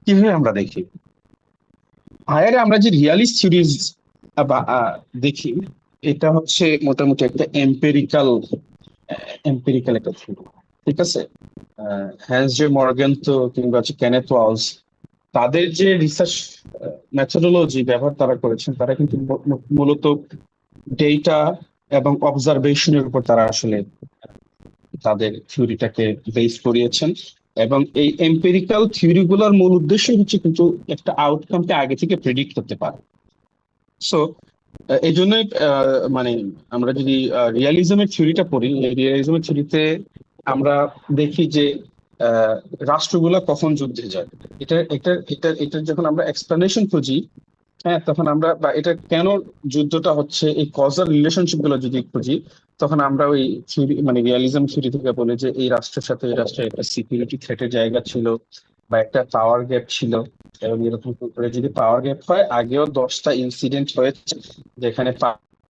কিভাবে আমরা দেখি আয়ারে আমরা যে রিয়ালিস্ট থিওরিজ বা দেখি, এটা হচ্ছে মোটামুটি একটা এম্পেরিক্যাল একটা থিওরি, ঠিক আছে। হ্যান্স জে মর্গান তো কিংবা হচ্ছে কেনেথ ওয়ালস, তাদের যে রিসার্চ মেথোডোলজি ব্যবহার তারা করেছেন, তারা কিন্তু মূলত ডেটা এবং অবজারভেশনের উপর তারা আসলে তাদের থিওরিটাকে বেস করিয়েছেন। এবং এই এম্পেরিক্যাল থিওরি গুলোর মূল উদ্দেশ্য হচ্ছে কিন্তু একটা আউটকামকে আগে থেকে প্রেডিক্ট করতে পারে। সো এই জন্যই মানে আমরা যদি রিয়ালিজমের থিওরিটা পড়ি, এই রিয়ালিজমের থিওরিতে আমরা দেখি যে রাষ্ট্রগুলা কখন যুদ্ধে যায়, এটা যখন আমরা এক্সপ্লেনেশন খুঁজি, হ্যাঁ, তখন আমরা, বা এটা কেন যুদ্ধটা হচ্ছে, এই কজাল রিলেশনশিপ গুলো যদি খুঁজি, তখন আমরা ওই থিওরি মানে রিয়ালিজম থিওরি থেকে বলি যে এই রাষ্ট্রের সাথে এই রাষ্ট্রের একটা সিকিউরিটি থ্রেটের জায়গা ছিল বা একটা পাওয়ার গ্যাপ ছিল। এবং এরকম করে যদি পাওয়ার গ্যাপ হয়, আগেও 10টা ইনসিডেন্ট হয়েছে যেখানে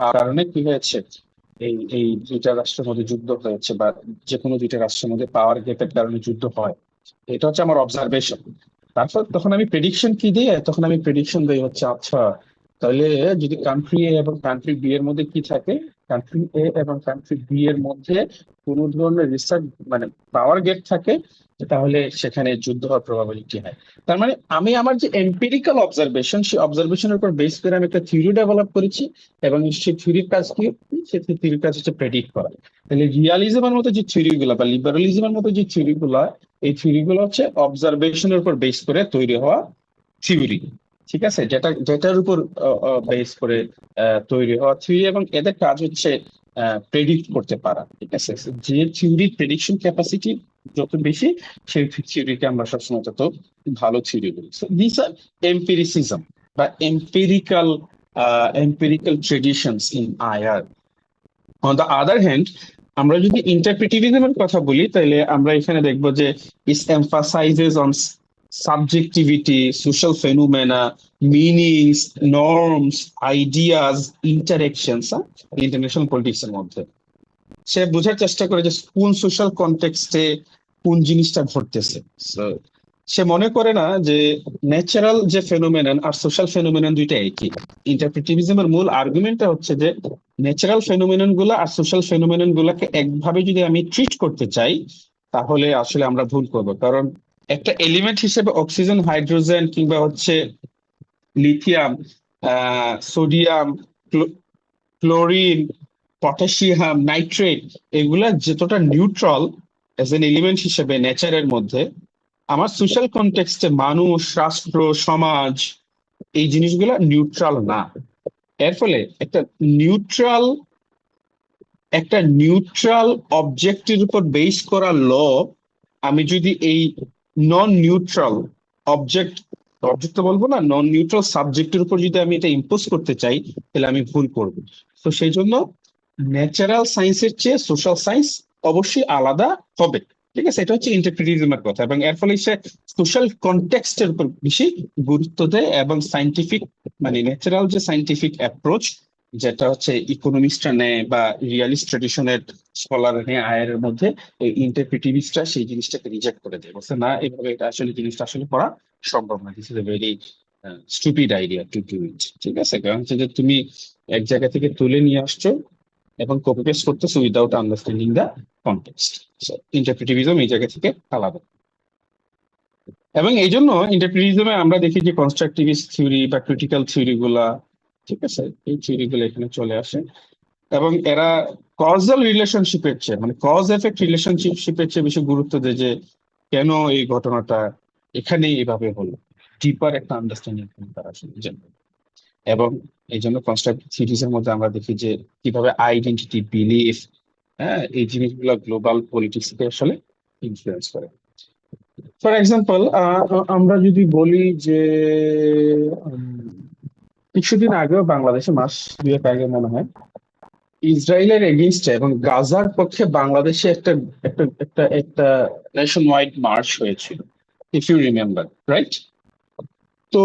কারণে কি হয়েছে, এই দুইটা রাষ্ট্রের মধ্যে যুদ্ধ হয়েছে, বা যে কোনো দুইটা রাষ্ট্রের মধ্যে পাওয়ার গ্যাপের কারণে যুদ্ধ হয়। এটা হচ্ছে আমার অবজারভেশন। তারপর তখন আমি প্রেডিকশন কি দিই, তখন আমি প্রেডিকশন দিই হচ্ছে, আচ্ছা, তাহলে যদি কান্ট্রি এ এবং কান্ট্রি বি এর মধ্যে কি থাকে, কান্ট্রি এ এবং কান্ট্রি বি এর মধ্যে কোনো ধরনের রিসার্চ মানে পাওয়ার গেট থাকে, তাহলে সেখানে যুদ্ধ হওয়ার প্রবাবিলিটি হয়। তার মানে আমি আমার যে এম্পিরিক্যাল অবজারভেশন, সেই অবজারভেশনের উপর বেস করে আমি একটা থিওরি ডেভেলপ করেছি, এবং সেই থিওরির কাজ কি? সেই থিওরির কাজ হচ্ছে প্রেডিক্ট করা। তাহলে রিয়ালিজমের মতো যে থিওরি গুলা বা লিবারালিজমের মতো যে থিওরি গুলা, এই থিওরি গুলো হচ্ছে অবজারভেশনের উপর বেস করে তৈরি হওয়া থিওরি। ঠিক আছে, যেটার উপর বেস করে তৈরি হওয়া থিওরি, এবং এদের কাজ হচ্ছে প্রেডিক্ট করতে পারা। ঠিক আছে, যে থিওরির প্রেডিকশন ক্যাপাসিটি যত বেশি, সেই থিওরিকে আমরা সবসময় তত ভালো থিওরি বলি। দিস আর এম্পিরিসিজম বা empirical traditions in IR. On the other hand, আমরা যদি ইন্টারপ্রিটিভিজমের কথা বলি, তাহলে আমরা এখানে দেখবো যে is emphasizes on subjectivity, social phenomena, meanings, norms, ideas, interactions international politics এর মধ্যে। সে বোঝার চেষ্টা করে যে কোন সোশ্যাল কনটেক্সটে কোন জিনিসটা ঘটতেছে। সে মনে করে না যে ন্যাচারাল যে ফেনোমেনন আর সোশ্যাল ফেনোমেনন দুইটা একই। ইন্টারপ্রিটিভিজমের মূল আর্গুমেন্টটা হচ্ছে যে ন্যাচারাল ফেনোমেনন গুলা আর সোশ্যাল ফেনোমেনন গুলাকে একভাবে যদি আমি ট্রিট করতে চাই, তাহলে আসলে আমরা ভুল করব। কারণ একটা এলিমেন্ট হিসেবে অক্সিজেন, হাইড্রোজেন কিংবা হচ্ছে lithium, sodium, chlorine, potassium, nitrate, এগুলা যতটা নিউট্রাল এজ এন এলিমেন্ট হিসেবে নেচারের মধ্যে, আমার সোশ্যাল কনটেক্সটে মানুষ, রাষ্ট্র, সমাজ, এই জিনিসগুলা নিউট্রাল না। এর ফলে একটা নিউট্রাল অবজেক্টের উপর বেস করা ল, আমি যদি এই নন নিউট্রাল অবজেক্ট তো বলবো না, নন নিউট্রাল সাবজেক্টের উপর যদি আমি এটা ইম্পোজ করতে চাই, তাহলে আমি ভুল করবো। তো সেই জন্য ন্যাচারাল সায়েন্সের চেয়ে সোশ্যাল সায়েন্স অবশ্যই আলাদা হবে। ঠিক আছে, এটা হচ্ছে ইন্টারপ্রিটিজমের কথা, এবং এর ফলে সে সোশ্যাল কনটেক্সটের উপর বেশি গুরুত্ব দেয়, এবং সাইন্টিফিক মানে ন্যাচারাল যে সাইন্টিফিক অ্যাপ্রোচ, যেটা হচ্ছে ইকোনমিস্টরা নেয় বা রিয়ালিস্ট ট্রেডিশনের স্কলার নেয় আয়ের মধ্যে, এই ইন্টারপ্রিটিভিস্টরা সেই জিনিসটাকে রিজেক্ট করে দেয়, বলছে না, এইভাবে এটা আসলে জিনিসটা আসলে করা সম্ভব না। This is a very stupid idea to do it. ঠিক আছে, কারণ হচ্ছে যে তুমি এক জায়গা থেকে তুলে নিয়ে আসছো এবং কপি পেস্ট করতেছে উইদাউট আন্ডারস্ট্যান্ডিং দ্য কনটেক্সট। ইন্টারপ্রিটিভিজম এই জায়গা থেকে আলাদা। এবং এই জন্য ইন্টারপ্রিটিভিজমে আমরা দেখি যে কনস্ট্রাকটিভিস্ট থিওরি বা ক্রিটিক্যাল থিওরি গুলা, ঠিক আছে, এই থিওরি গুলো এখানে চলে আসে, এবং এরা কজাল রিলেশনশিপের চেয়ে মানে কজ এফেক্ট রিলেশনশিপের চেয়ে বেশি গুরুত্ব দেয় যে কেন এই ঘটনাটা এখানে এভাবে হলো, ডিপার একটা আন্ডারস্ট্যান্ডিং তারা আসলে জানবে। এবং এই জন্য কনস্ট্রাকটিভ থিওরিজ এর মধ্যে আমরা দেখি যে কিভাবে আইডেন্টিটি, বিলিফ, এই জিনিসগুলো গ্লোবাল পলিটিক্স কে আসলে ইনফ্লুয়েন্স করে। ফর এক্সাম্পল, আমরা যদি বলি যে কিছুদিন আগেও বাংলাদেশে, মাস দুয়েক আগে মনে হয়, ইসরায়েলের এগেইনস্টে এবং গাজার পক্ষে বাংলাদেশে একটা একটা একটা একটা নেশন ওয়াইড মার্চ হয়েছিল, ইফ ইউ রিমেম্বার, রাইট? তো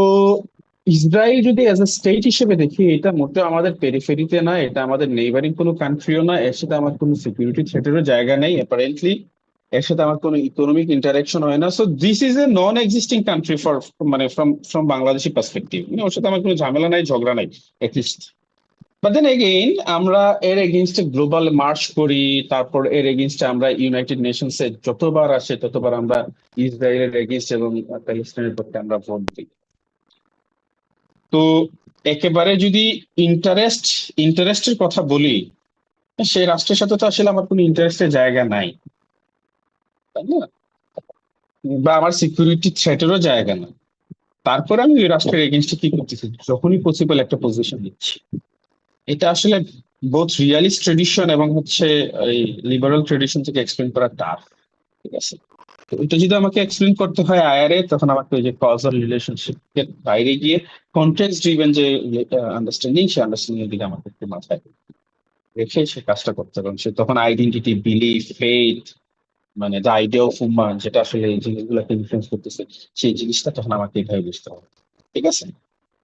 ইসরায়েল যদি এজ এ স্টেট হিসেবে দেখি, এটা মোটেও আমাদের পেরিফেরিতে না, এটা আমাদের নেইবারিং কোনো কান্ট্রিও না, এর সাথে আমার কোনো সিকিউরিটি থ্রেটেরও জায়গা নেই অ্যাপারেন্টলি, এর সাথে আমার কোনো ইকোনমিক ইন্টারাকশন হয় না। So this is a non existing country for মানে ফ্রম বাংলাদেশি পার্সপেক্টিভ, মানে ওর সাথে আমার কোনো ঝামেলা নাই, ঝগড়া নাই এটলিস্ট। বাট দেন এগেইন আমরা এর এগেইনস্টে গ্লোবাল মার্চ করি, তারপর এর এগেইনস্টে আমরা ইউনাইটেড নেশনসে যতবার আসে ততবার আমরা ইসরায়েলের এগেইনস্ট এবং প্যালেস্টাইনের পক্ষে আমরা ভোট দিই। তো একেবারে যদি ইন্টারেস্টের কথা বলি, সেই রাষ্ট্রের সাথে তো আসলে আমার কোনো ইন্টারেস্টের জায়গা নাই, তাই না? বা আমার সিকিউরিটি থ্রেটেরও জায়গা নাই। তারপরে আমি ওই রাষ্ট্রের এগেইনস্টে কি করতেছি, যখনই পসিবল একটা পজিশন নিচ্ছি। এটা আসলে বোথ রিয়ালিস্ট ট্রেডিশন এবং হচ্ছে এই লিবারাল ট্রেডিশন থেকে এক্সপ্লেন করা টাফ। ঠিক আছে, তো এটা যদি আমাকে এক্সপ্লেন করতে হয় আয়ারে, তখন আমাকে ওই যে কজাল রিলেশনশিপ এর বাইরে গিয়ে কন্টেক্সট ড্রিভেন যে আন্ডারস্ট্যান্ডিং, সেই আন্ডারস্ট্যান্ডিং এর দিকে আমাকে একটু মাথায় রেখে সে কাজটা করতে হবে। সে তখন আইডেন্টিটি, বিলিফ, ফেথ, মানে দ্য আইডিয়া অফ উম্মান, যেটা আসলে এই জিনিসগুলোকে ইনফ্লুয়েন্স করতেছে, সেই জিনিসটা তখন আমাকে এইভাবে বুঝতে হবে। ঠিক আছে,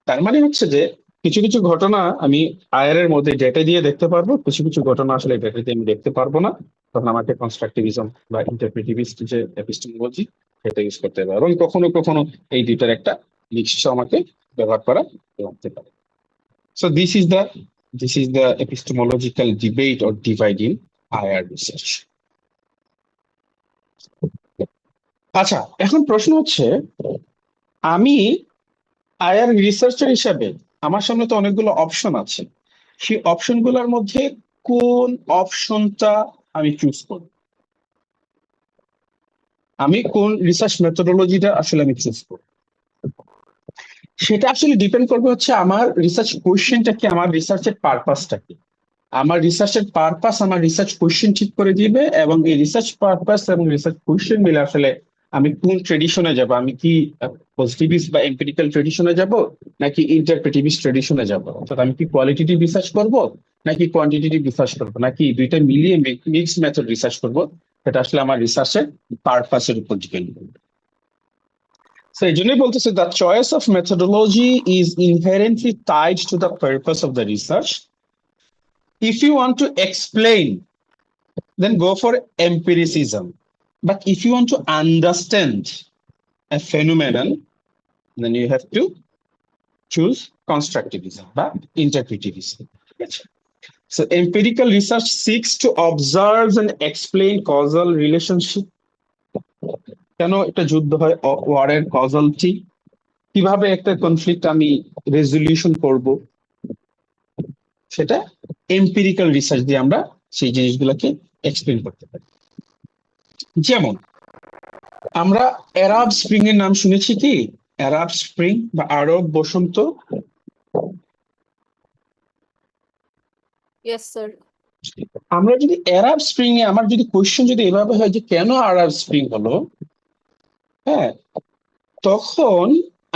তার মানে হচ্ছে যে কিছু কিছু ঘটনা আমি আয়ার এর মধ্যে ডেটা দিয়ে দেখতে পারবো, কিছু কিছু ঘটনা আসলে ডেটা দিয়ে আমি দেখতে পারবো না, তখন আমাকে কনস্ট্রাকটিভিজম বা ইন্টারপ্রিটিভিস্ট যে এপিস্টেমোলজি, সেটা ইউজ করতে হবে, এবং কখনো কখনো এই দুইটার একটা মিক্সচার আমাকে ব্যবহার করা লাগতে পারে। So this is the This is the epistemological debate or divide in IR research. আচ্ছা, এখন প্রশ্ন হচ্ছে, আমি আইআর রিসার্চার হিসাবে আমার সামনে তো অনেকগুলো অপশন আছে, সেই অপশনগুলোর মধ্যে কোন অপশনটা আমি চুজ করব, আমি কোন রিসার্চ মেথোডোলজিটা আসলে আমি চুজ করব, সেটা আসলে ডিপেন্ড করবে হচ্ছে আমার রিসার্চ কোয়েশ্চেনটা কি, আমার রিসার্চের পারপাসটা কি। আমার রিসার্চের পারপাস আমার রিসার্চ কোয়েশ্চেন ঠিক করে দিবে, এবং এই রিসার্চ পারপাস এবং রিসার্চ কোয়েশ্চেন মিলে আসলে আমি কোন ট্রেডিশনে যাব, আমি কি পজিটিভিস্ট বা এম্পিরিক্যাল ট্রেডিশনে যাব নাকি ইন্টারপ্রেটিভিস্ট ট্রেডিশনে যাব, অর্থাৎ আমি কি কোয়ালিটেটিভ রিসার্চ করব নাকি কোয়ান্টিটেটিভ রিসার্চ করব নাকি দুইটা মিলিয়ে মিক্সড মেথড রিসার্চ করব, সেটা আসলে আমার রিসার্চের পারপাসের উপর ডিপেন্ড করবে। So, এই জন্যই বলতেছে the choice of methodology is inherently tied to the purpose of the research. If you want to explain, then go for empiricism. But if you want to understand a phenomenon, then you have to choose constructivism বা interpretivism. So empirical research seeks to observe and explain causal relationship. কেন একটা যুদ্ধ হয়, ওয়ারের causality, কিভাবে একটা conflict আমি resolution করব, সেটা এম্পিরিক্যাল রিসার্চ দিয়ে আমরা সেই জিনিসগুলোকে এক্সপ্লেন করতে পারি। যেমন আমরা আরব স্প্রিং এর নাম শুনেছি কি, আরব স্প্রিং বা আরব বসন্ত। Yes, sir. আমরা যদি আরব স্প্রিং এ আমার যদি কোয়েশ্চেন যদি এভাবে হয় যে কেন আরব স্প্রিং হলো, হ্যাঁ, তখন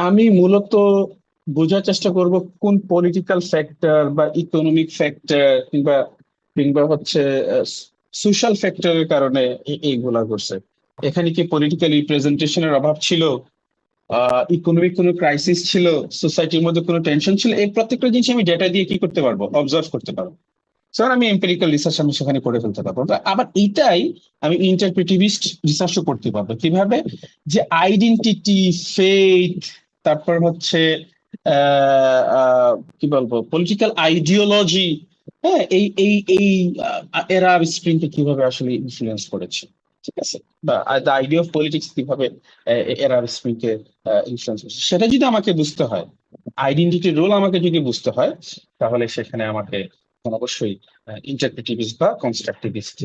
আমি মূলত বোঝার চেষ্টা করব কোন পলিটিক্যাল ফ্যাক্টর বা ইকোনমিক ফ্যাক্টর কিংবা কিংবা হচ্ছে সোশ্যাল ফ্যাক্টরের কারণে এইগুলা করছে। এখানে কি পলিটিক্যাল রিপ্রেজেন্টেশনের অভাব ছিল, ইকোনমিক কোনো ক্রাইসিস ছিল, সোসাইটির মধ্যে কোনো টেনশন ছিল, এই প্রত্যেকটা জিনিস আমি ডেটা দিয়ে কি করতে পারবো, অবজার্ভ করতে পারবো। স্যার আমি এম্পিরিক্যাল রিসার্চ আমি সেখানে করে ফেলতে পারবো। আবার এটাই আমি ইন্টারপ্রেটিভিস্ট রিসার্চও করতে পারবো। কিভাবে, যে আইডেন্টিটি, ফেথ, তারপর হচ্ছে কি বলবো, পলিটিক্যাল আইডিওলজি, হ্যাঁ, এই এই এরা স্প্রিংকে কিভাবে আসলে ইনফ্লুয়েন্স করেছে, ঠিক আছে, বা দ্য আইডিয়া অফ পলিটিক্স কিভাবে এরা স্প্রিংকে ইনফ্লুয়েন্স করেছে, সেটা যদি আমাকে বুঝতে হয়, আইডেন্টিটির রোল আমাকে যদি বুঝতে হয়, তাহলে সেখানে আমাকে অবশ্যই ইন্টারপ্রেটিভিস্ট বা কনস্ট্রাকটিভিস্ট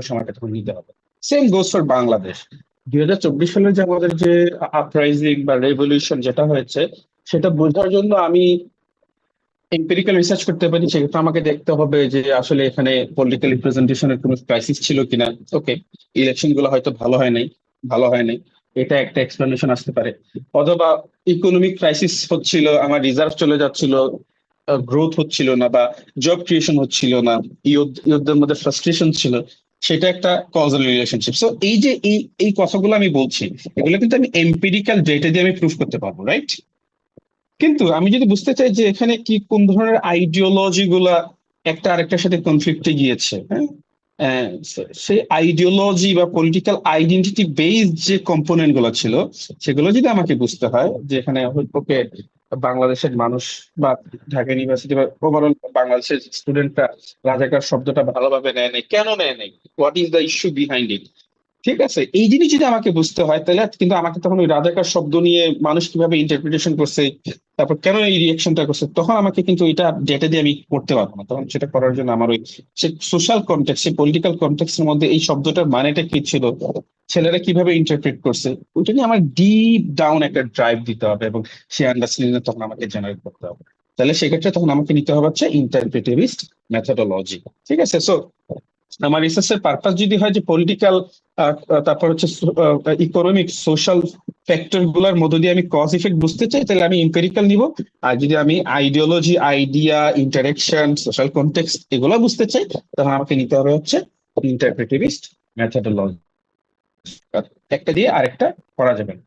সময়টা তখন নিতে হবে। Same goes for Bangladesh. 2024 সালের যে আমাদের যে আপরাইজিং বা রেভলিউশন যেটা হয়েছে, সেটা বোঝার জন্য আমি এম্পিরিক্যাল রিসার্চ করতে পারি। সেক্ষেত্রে আমাকে দেখতে হবে যে আসলে এখানে পলিটিক্যাল রিপ্রেজেন্টেশনের কোনো ক্রাইসিস ছিল কিনা। ওকে, ইলেকশন গুলো হয়তো ভালো হয় নাই, এটা একটা এক্সপ্লেনেশন আসতে পারে। অথবা ইকোনমিক ক্রাইসিস হচ্ছিল, আমার রিজার্ভ চলে যাচ্ছিল, গ্রোথ হচ্ছিল না, বা জব ক্রিয়েশন হচ্ছিল না, ইউথদের মধ্যে ফ্রাস্ট্রেশন ছিল, সেটা একটা কজাল রিলেশনশিপ। সো এই যে এই কথাগুলো আমি বলছি, এগুলো কিন্তু আমি এম্পিরিক্যাল ডেটা দিয়ে আমি প্রুফ করতে পারবো, রাইট? কিন্তু আমি যদি বুঝতে চাই যে এখানে কি কোন ধরনের আইডিওলজি গুলা একটা আরেকটার সাথে কনফ্লিক্টে গিয়েছে, হ্যাঁ, সেই আইডিওলজি বা পলিটিক্যাল আইডেন্টিটি বেসড যে কম্পোনেন্ট গুলো ছিল, সেগুলো যদি আমাকে বুঝতে হয় যে এখানে ওকে বাংলাদেশের মানুষ বা ঢাকা ইউনিভার্সিটি বা ওভারঅল বাংলাদেশের স্টুডেন্টরা রাজাকার শব্দটা ভালোভাবে নেয় নাই, কেন নেয় নাই, what is the issue behind it, ঠিক আছে, এই জিনিস যদি আমাকে বুঝতে হয়, তাহলে কিন্তু আমাকে তখন ওই রাজাকার শব্দ নিয়ে মানুষ কিভাবে ইন্টারপ্রিটেশন করছে, তারপর কেন এই রিয়েকশনটা করছে, তখন আমাকে কিন্তু এটা ডেটা দিয়ে আমি করতে পারবো না। তখন সেটা করার জন্য আমার ওই সোশ্যাল কনটেক্সট, পলিটিক্যাল কনটেক্সটের মধ্যে এই শব্দটার মানেটা কি ছিল, ছেলেরা কিভাবে ইন্টারপ্রেট করছে, ওইটা নিয়ে আমার ডিপ ডাউন একটা ড্রাইভ দিতে হবে, এবং সেই আন্ডারস্ট্যান্ডিং তখন আমাকে জেনারেট করতে হবে। তাহলে সেক্ষেত্রে তখন আমাকে নিতে হবে হচ্ছে ইন্টারপ্রেটিভিস্ট মেথোডোলজি, ঠিক আছে। সো আমার রিসার্চের পারপাস যদি হয় যে পলিটিক্যাল, তারপর হচ্ছে ইকোনমিক, সোশ্যাল ফ্যাক্টর গুলার মধ্য দিয়ে আমি কজ ইফেক্ট বুঝতে চাই, তাহলে আমি এম্পিরিক্যাল নিব। আর যদি আমি ideology, idea, interaction, social context এগুলো বুঝতে চাই, তখন আমাকে নিতে হবে হচ্ছে ইন্টারপ্রেটিভিস্ট মেথোডোলজি। একটা দিয়ে আরেকটা করা যাবে না।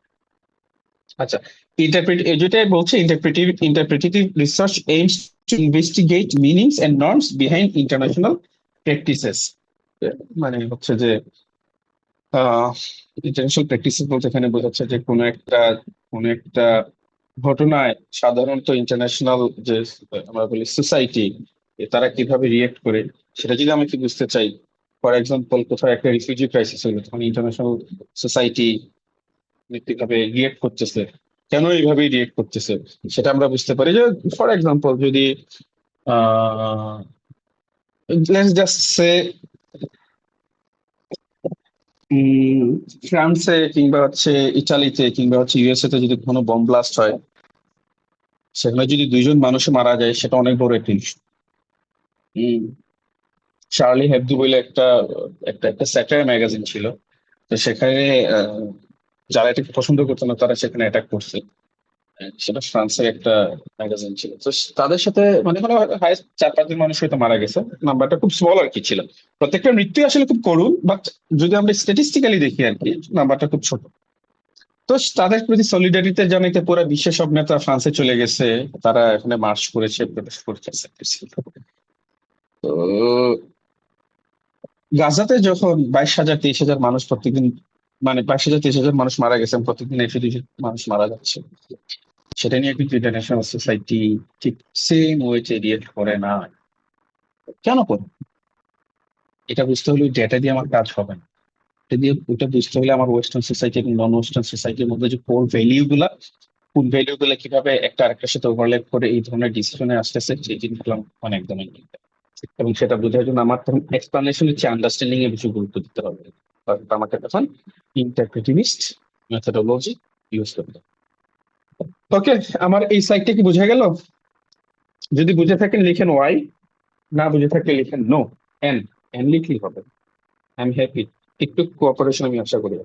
আচ্ছা, যেটাই বলছে interpretive research aims to investigate meanings and norms behind international practices. মানে হচ্ছে যে ইন্টারন্যাশনাল প্র্যাকটিসেস বলতে এখানে বোঝাচ্ছে যে কোনো একটা ঘটনায় সাধারণত ইন্টারন্যাশনাল যে আমরা বলি সোসাইটি, তারা কিভাবে রিয়েক্ট করে সেটা যদি আমি কি বুঝতে চাই, ফর এক্সাম্পল কোথাও একটা রিফিউজি ক্রাইসিস হলো, তখন ইন্টারন্যাশনাল সোসাইটি কিভাবে রিয়েক্ট করতেছে, কেন এইভাবে রিয়েক্ট করতেছে, সেটা আমরা বুঝতে পারি। যে ফর এক্সাম্পল যদি আহ লেটস জাস্ট সে ফ্রান্সে কিংবা হচ্ছে ইটালিতে কিংবা হচ্ছে ইউএসএ তে যদি কোনো বম ব্লাস্ট হয়, সেখানে যদি 2জন মানুষ মারা যায়, সেটা অনেক বড় একটা ইস্যু। চার্লি হেবডো বলে একটা একটা একটা স্যাটায়ার ম্যাগাজিন ছিল, তো সেখানে আহ, যারা এটাকে পছন্দ করতো না তারা সেখানে অ্যাটাক করছে। সেটা ফ্রান্সের একটা ম্যাগাজিন ছিল। তো তাদের সাথে মানে কোনো হাইস্ট 4-5 জন মানুষ হয়তো মারা গেছে, নাম্বারটা খুব স্মল আর কি ছিল। প্রত্যেকটা মৃত্যু আসলে খুব করুণ, বাট যদি আমরা স্ট্যাটিস্টিক্যালি দেখি আর কি, নাম্বারটা খুব ছোট। তো তাদের প্রতি সলিডারিটি জানাইতে পুরো বিশ্বের সব নেতা ফ্রান্সে চলে গেছে, তারা এখানে মার্চ করেছে, প্রোটেস্ট করেছে। তো গাজাতে যখন 22,000-23,000 মানুষ প্রত্যেকদিন, মানে 22,000-23,000 মানুষ মারা গেছেন প্রত্যেকদিন, 100-200 মানুষ মারা যাচ্ছে, সেটা নিয়ে কিন্তু ইন্টারন্যাশনাল সোসাইটি ঠিক সেম ওয়েতে রিয়েক্ট করে না। কেন করে? এটা বুঝতে হলে ডেটা দিয়ে আমার কাজ হবে না। এটা দিয়ে ওটা বুঝতে হলে আমার ওয়েস্টার্ন সোসাইটি এবং নন ওয়েস্টার্ন সোসাইটির মধ্যে যে কোর ভ্যালিউ গুলা, কোন ভ্যালিউ গুলা কিভাবে একটা আরেকটার সাথে ওভারল্যাপ করে এই ধরনের ডিসিশনে আসতেছে, সেই জিনিসগুলো আমার একদমই নেই। এবং সেটা বোঝার জন্য আমার তখন এক্সপ্লানেশন হচ্ছে আন্ডারস্ট্যান্ডিং এ বেশি গুরুত্ব দিতে হবে। অর্থাৎ আমাকে তখন ইন্টারপ্রেটিভিস্ট মেথোডোলজি ইউজ করতে হবে। ওকে, আমার এই সাইটটা কি বোঝা গেল? যদি বুঝে থাকেন লিখেন ওয়াই, না বুঝে থাকলে লিখেন নো। এন, এন লিখলেই হবে। I am happy. একটু কোঅপারেশন আমি আশা করি।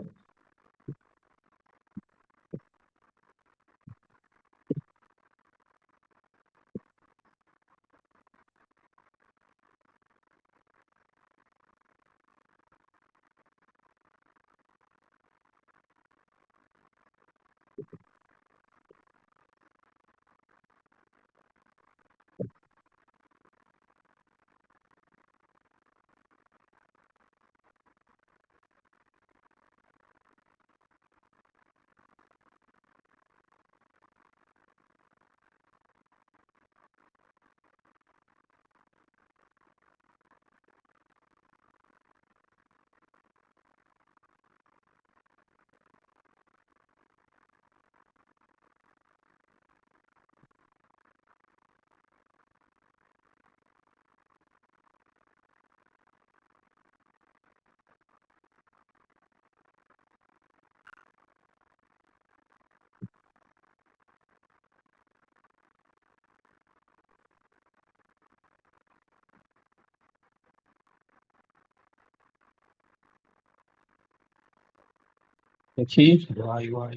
দেখি ওয়াই ওয়াই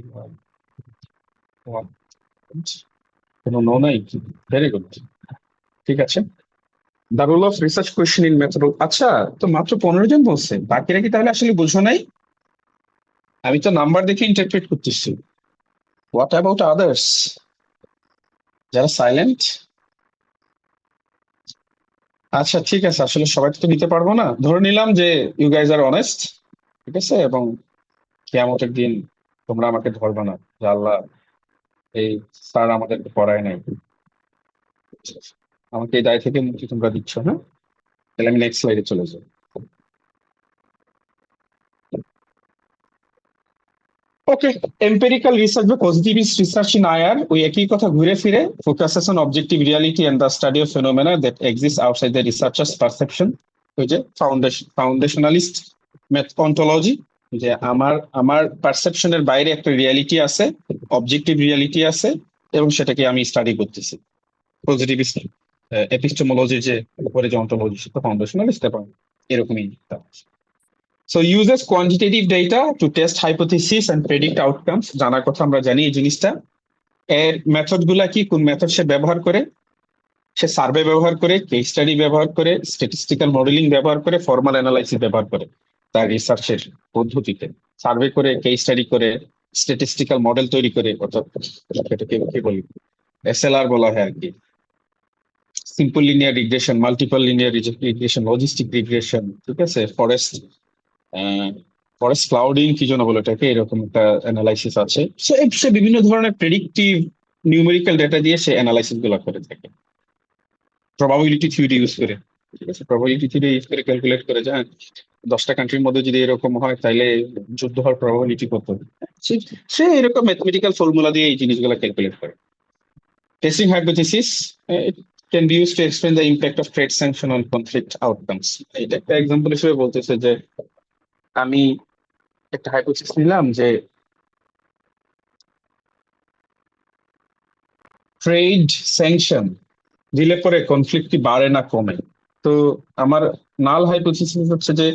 ওয়াই, কোনো নো নাই? ভেরি গুড, ঠিক আছে। The role of research question in method. আচ্ছা, তো মাত্র 15 জন বলছে, বাকিরা কি তাহলে আসলে বুঝো নাই? আমি তো নাম্বার দেখে ইন্টারপ্রেট করতেছি। হোয়াট অ্যাবাউট আদার্স, যারা সাইলেন্ট? আচ্ছা ঠিক আছে, আসলে সবাই তো নিতে পারবো না, ধরে নিলাম যে ইউ গাইজ আর অনেস্ট, ঠিক আছে। এবং কিয়ামতের দিন তোমরা আমাকে ধরবে না যে আল্লাহ এই স্যার আমাদেরকে পড়ায় নাই, আমাকে এই দায় থেকে মুক্তি তোমরা দিচ্ছ। হ্যাঁ, তাহলে আমি নেক্সট স্লাইডে চলে যাই। ওকে, এম্পেরিক্যাল রিসার্চ বা পজিটিভিস্ট রিসার্চ ইন আইআর ওই একই কথা ঘুরে ফিরে focuses on objective reality and the study of phenomena that exist outside the researcher's perception. ওই যে ফাউন্ডেশনালিস্ট অন্টোলজি, যে আমার আমার পারসেপশনের বাইরে একটা রিয়ালিটি আছে, অবজেক্টিভ রিয়ালিটি আছে, এবং সেটাকে আমি স্টাডি করতেছি। পজিটিভিস্ট এপিস্টেমোলজি যে উপরে যে অন্টোলজি, সেটা ফাউন্ডেশনালিস্ট এবং এরকমই। So uses quantitative data to test hypothesis and predict outcomes। জানার কথা আমরা জানি এই জিনিসটা। এর মেথড গুলা কি, কোন মেথড সে ব্যবহার করে? সে সার্ভে ব্যবহার করে, কেস স্টাডি ব্যবহার করে, স্ট্যাটিস্টিক্যাল মডেলিং ব্যবহার করে, ফর্মাল অ্যানালাইসিস ব্যবহার করে তার রিসার্চের পদ্ধতিতে। সার্ভে করে, কেস স্টাডি করে, স্ট্যাটিস্টিক্যাল মডেল তৈরি করে, অর্থাৎ এটাকে কি বলি, এসএলআর বলা হয় আর কি। Simple linear regression, multiple linear regression, logistic regression, ঠিক আছে, ফরেস্ট ক্লাউডিং কি জন্য বলে এটাকে, এরকম একটা অ্যানালাইসিস আছে। সে বিভিন্ন ধরনের প্রেডিক্টিভ নিউমেরিক্যাল ডেটা দিয়ে সে অ্যানালাইসিস গুলো করে থাকে, প্রবাবিলিটি থিওরি ইউজ করে। ঠিক আছে, প্রবাবিলিটি থিওরি ইউজ করে ক্যালকুলেট করে যে হ্যাঁ 10টা কান্ট্রির মধ্যে যদি এরকম হয় তাহলে যুদ্ধ হওয়ার প্রবাবিলিটি কত। সে সে এরকম ম্যাথমেটিক্যাল ফর্মুলা দিয়ে এই জিনিসগুলো ক্যালকুলেট করে। Testing hypothesis can be use to explain the impact of trade sanction on conflict outcomes. এটা একটা এক্সাম্পল হিসেবে বলতেছে যে আমি একটা হাইপোথিসিস নিলাম যে ট্রেড স্যাংশন দিলে পরে কনফ্লিক্ট কি বাড়ে না কমে। তো আমার নাল হাইপোথিসিস হচ্ছে যে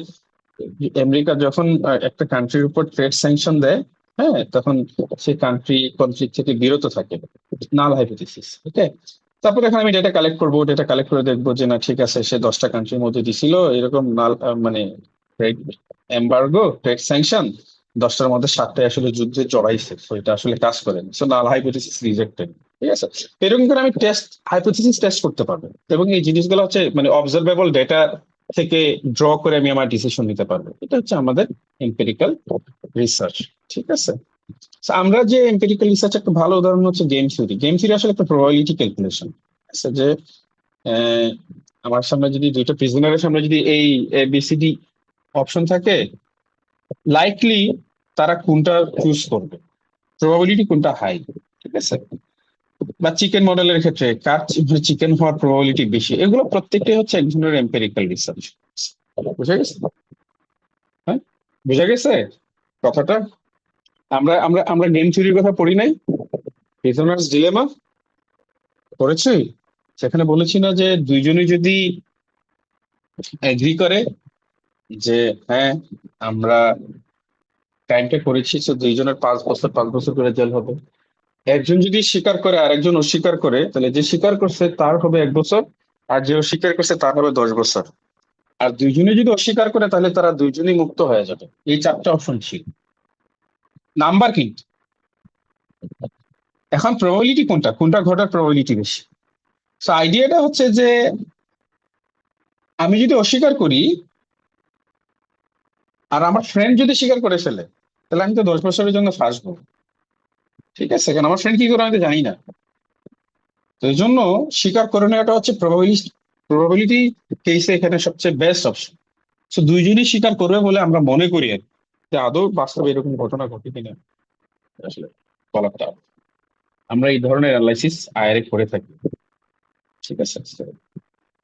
আমেরিকা যখন একটা কান্ট্রির উপর ট্রেড স্যাংশন দেয়, হ্যাঁ, তখন সেই কান্ট্রি কনফ্লিক্ট থেকে বিরত থাকে। নাল হাইপোথিসিস। ওকে, তারপর এখন আমি ডেটা কালেক্ট করবো, ডেটা কালেক্ট করে দেখবো যে না ঠিক আছে সে 10টা কান্ট্রির মধ্যে দিছিল এরকম নাল মানে এমবার্গো ট্রেড স্যাংশন, 10টার মধ্যে 7টাই আসলে যুদ্ধে জড়াইছে, তো এটা আসলে কাজ করে না, সো নাল হাইপোথিসিস রিজেক্টেড। ঠিক আছে, এরকম করে আমি হাইপোথিসিস টেস্ট করতে পারবো, এবং এই জিনিসগুলো হচ্ছে মানে অবজারভেবল ডেটা থেকে ড্র করে আমি আমার ডিসিশন নিতে পারবো। এটা হচ্ছে আমাদের এম্পিরিক্যাল রিসার্চ। ঠিক আছে, So, আমরা যে এম্পিরিক্যাল রিসার্চ একটা ভালো উদাহরণ হচ্ছে গেম থিওরি। গেম থিওরি আসলে একটা প্রবাবিলিটি ক্যালকুলেশন। আছে যে আহ, আমার সামনে যদি দুইটা প্রিজনারের সামনে যদি এই এবিসিডি অপশন থাকে, লাইকলি তারা কোনটা চুজ করবে, প্রবাবিলিটি কোনটা হাই। ঠিক আছে, বা চিকেন মডেলের ক্ষেত্রে কার চিকেন হওয়ার প্রবাবিলিটি বেশি, এগুলো প্রত্যেকটাই হচ্ছে এক ধরনের এম্পিরিক্যাল রিসার্চ। বুঝা গেছে? হ্যাঁ, বুঝা গেছে কথাটা? আমরা আমরা আমরা গেম থিওরির কথা পড়ি নাই? প্রিজনার্স ডিলেমা পড়েছি, সেখানে বলেছি না যে দুইজনই যদি এগ্রি করে যে হ্যাঁ আমরা ক্রাইমটা করেছি, তো দুইজনের 5 বছর করে জেল হবে। একজন যদি স্বীকার করে আর একজন অস্বীকার করে, তাহলে যে স্বীকার করছে তার হবে 1 বছর, আর যে অস্বীকার করছে তার হবে 10 বছর। আর দুইজনে যদি অস্বীকার করে তাহলে তারা দুইজনই মুক্ত হয়ে যাবে। এই 4টা অপশন ছিল, নাম্বার কিন্তু। এখন প্রবাবিলিটি কোনটা কোনটা ঘটার প্রবাবিলিটি বেশি। সো আইডিয়াটা হচ্ছে যে আমি যদি অস্বীকার করি আর আমার ফ্রেন্ড যদি স্বীকার করে ফেলে, তাহলে আমি তো 10 বছরের জন্য ফাঁসবো। ঠিক আছে, কারণ আমার ফ্রেন্ড কি করে আমি তো জানি না। তো এই জন্য স্বীকার করে নেওয়াটা হচ্ছে প্রবাবিলিটি কেসে এখানে সবচেয়ে বেস্ট অপশন। তো দুইজনই স্বীকার করবে বলে আমরা মনে করি আর কি। যে আদৌ বাস্তবে এরকম ঘটনা ঘটে কিনা আসলে বলাটা, আমরা এই ধরনের অ্যানালাইসিস আইআরএ করে থাকি। ঠিক আছে, So,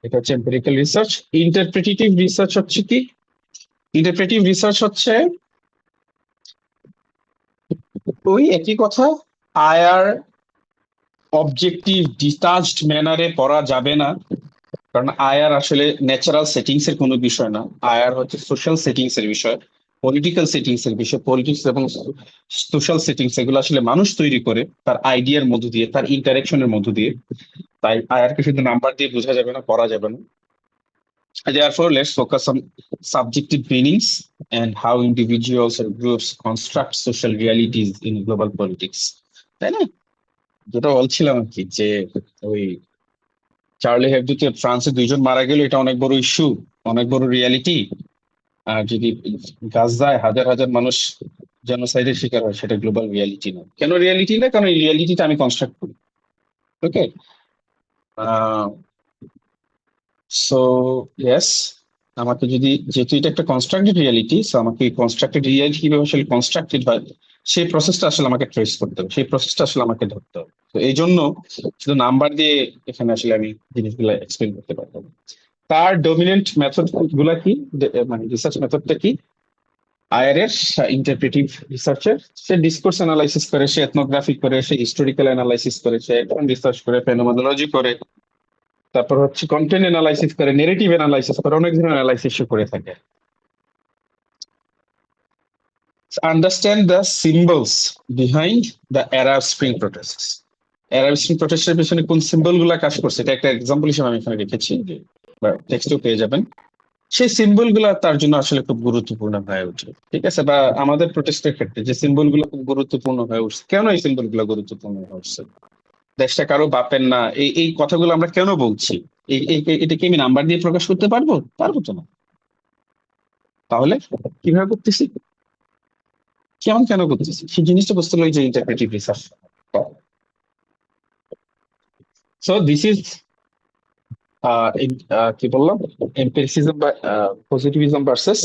এটা হচ্ছে এম্পিরিক্যাল রিসার্চ। ইন্টারপ্রেটিভ রিসার্চ হচ্ছে কি? ইন্টারপ্রেটিভ রিসার্চ হচ্ছে ওই একই কথা, আয়ার অবজেক্টিভ ডিটাচড ম্যানারে পড়া যাবে না, কারণ আয়ার আসলে ন্যাচারাল সেটিংস এর কোনো বিষয় না। আয়ার হচ্ছে সোশ্যাল সেটিংস এর বিষয়, পলিটিক্যাল সেটিংস এর বিষয়। পলিটিক্স এবং সোশ্যাল সেটিংস এগুলো আসলে মানুষ তৈরি করে তার আইডিয়ার মধ্য দিয়ে, তার ইন্টারেকশনের মধ্য দিয়ে। তাই আয়ারকে শুধু নাম্বার দিয়ে বোঝা যাবে না, পড়া যাবে না। Therefore, let's focus on subjective meanings and how individuals and groups construct social realities in global politics. তাই না? যেটা বলছিলাম আর কি, যে ওই চার্লি হেবডোতে ফ্রান্সে 2জন মারা গেল, এটা অনেক বড় ইস্যু, অনেক বড় রিয়ালিটি। আর যদি গাজায় হাজার হাজার মানুষ জেনোসাইডের শিকার হয়, সেটা গ্লোবাল রিয়ালিটি না। কেন রিয়ালিটি না? কারণ এই রিয়ালিটিটা আমি কনস্ট্রাক্ট করি। ওকে, সো ইয়েস, আমাকে যদি, যেহেতু এটা একটা কনস্ট্রাক্টেড রিয়ালিটি, সো আমাকে কনস্ট্রাক্টেড রিয়ালিটি কিভাবে আসলে কনস্ট্রাক্টেড হয় সেই প্রসেসটা আসলে আমাকে ট্রেস করতে হবে, সেই প্রসেসটা আসলে আমাকে ধরতে হবে। তো এই জন্য শুধু নাম্বার দিয়ে এখানে আসলে আমি জিনিসগুলো এক্সপ্লেন করতে পারবো না। তার ডমিনেন্ট মেথড গুলা কি, মানে রিসার্চ মেথডটা কি? আয়ার এর ইন্টারপ্রেটিভ রিসার্চের, সে ডিসকোর্স অ্যানালাইসিস করে, সে এথনোগ্রাফি করে, সে হিস্টোরিক্যাল অ্যানালাইসিস করে, সে রিসার্চ করে, ফেনোমেনোলজি করে, তারপর হচ্ছে কন্টেন্ট অ্যানালাইসিস করে, নেরেটিভ অ্যানালাইসিস করে, অনেক ধরনের অ্যানালাইসিস করে থাকে। Understand the symbols behind the Arab spring protest. Arab spring প্রোটেস্টের পিছনে কোন সিম্বল গুলা কাজ করছে, এটা একটা এক্সাম্পল হিসেবে আমি এখানে রেখেছি, টেক্সটও পেয়ে যাবেন। সেই সিম্বল গুলা তার জন্য আসলে খুব গুরুত্বপূর্ণ হয়ে ওঠে। ঠিক আছে, বা আমাদের প্রোটেস্টের ক্ষেত্রে যে সিম্বল গুলো খুব গুরুত্বপূর্ণ হয়ে উঠছে, কেন এই সিম্বল গুলো গুরুত্বপূর্ণ হয়ে উঠছে? দেশটা কারো বাপের না, এই এই কথাগুলো আমরা কেন বলছি? এটা কি আমি নাম্বার দিয়ে প্রকাশ করতে পারবো? পারবো তো না। তাহলে কিভাবে করতেছি, কেমন কেন করতেছি, সেই জিনিসটা বুঝতে হলে যে ইন্টারপ্রেটিভ রিসার্চ। সো দিস ইজ কি বললাম, এম্পিরিসিজম বা পজিটিভিজম ভার্সেস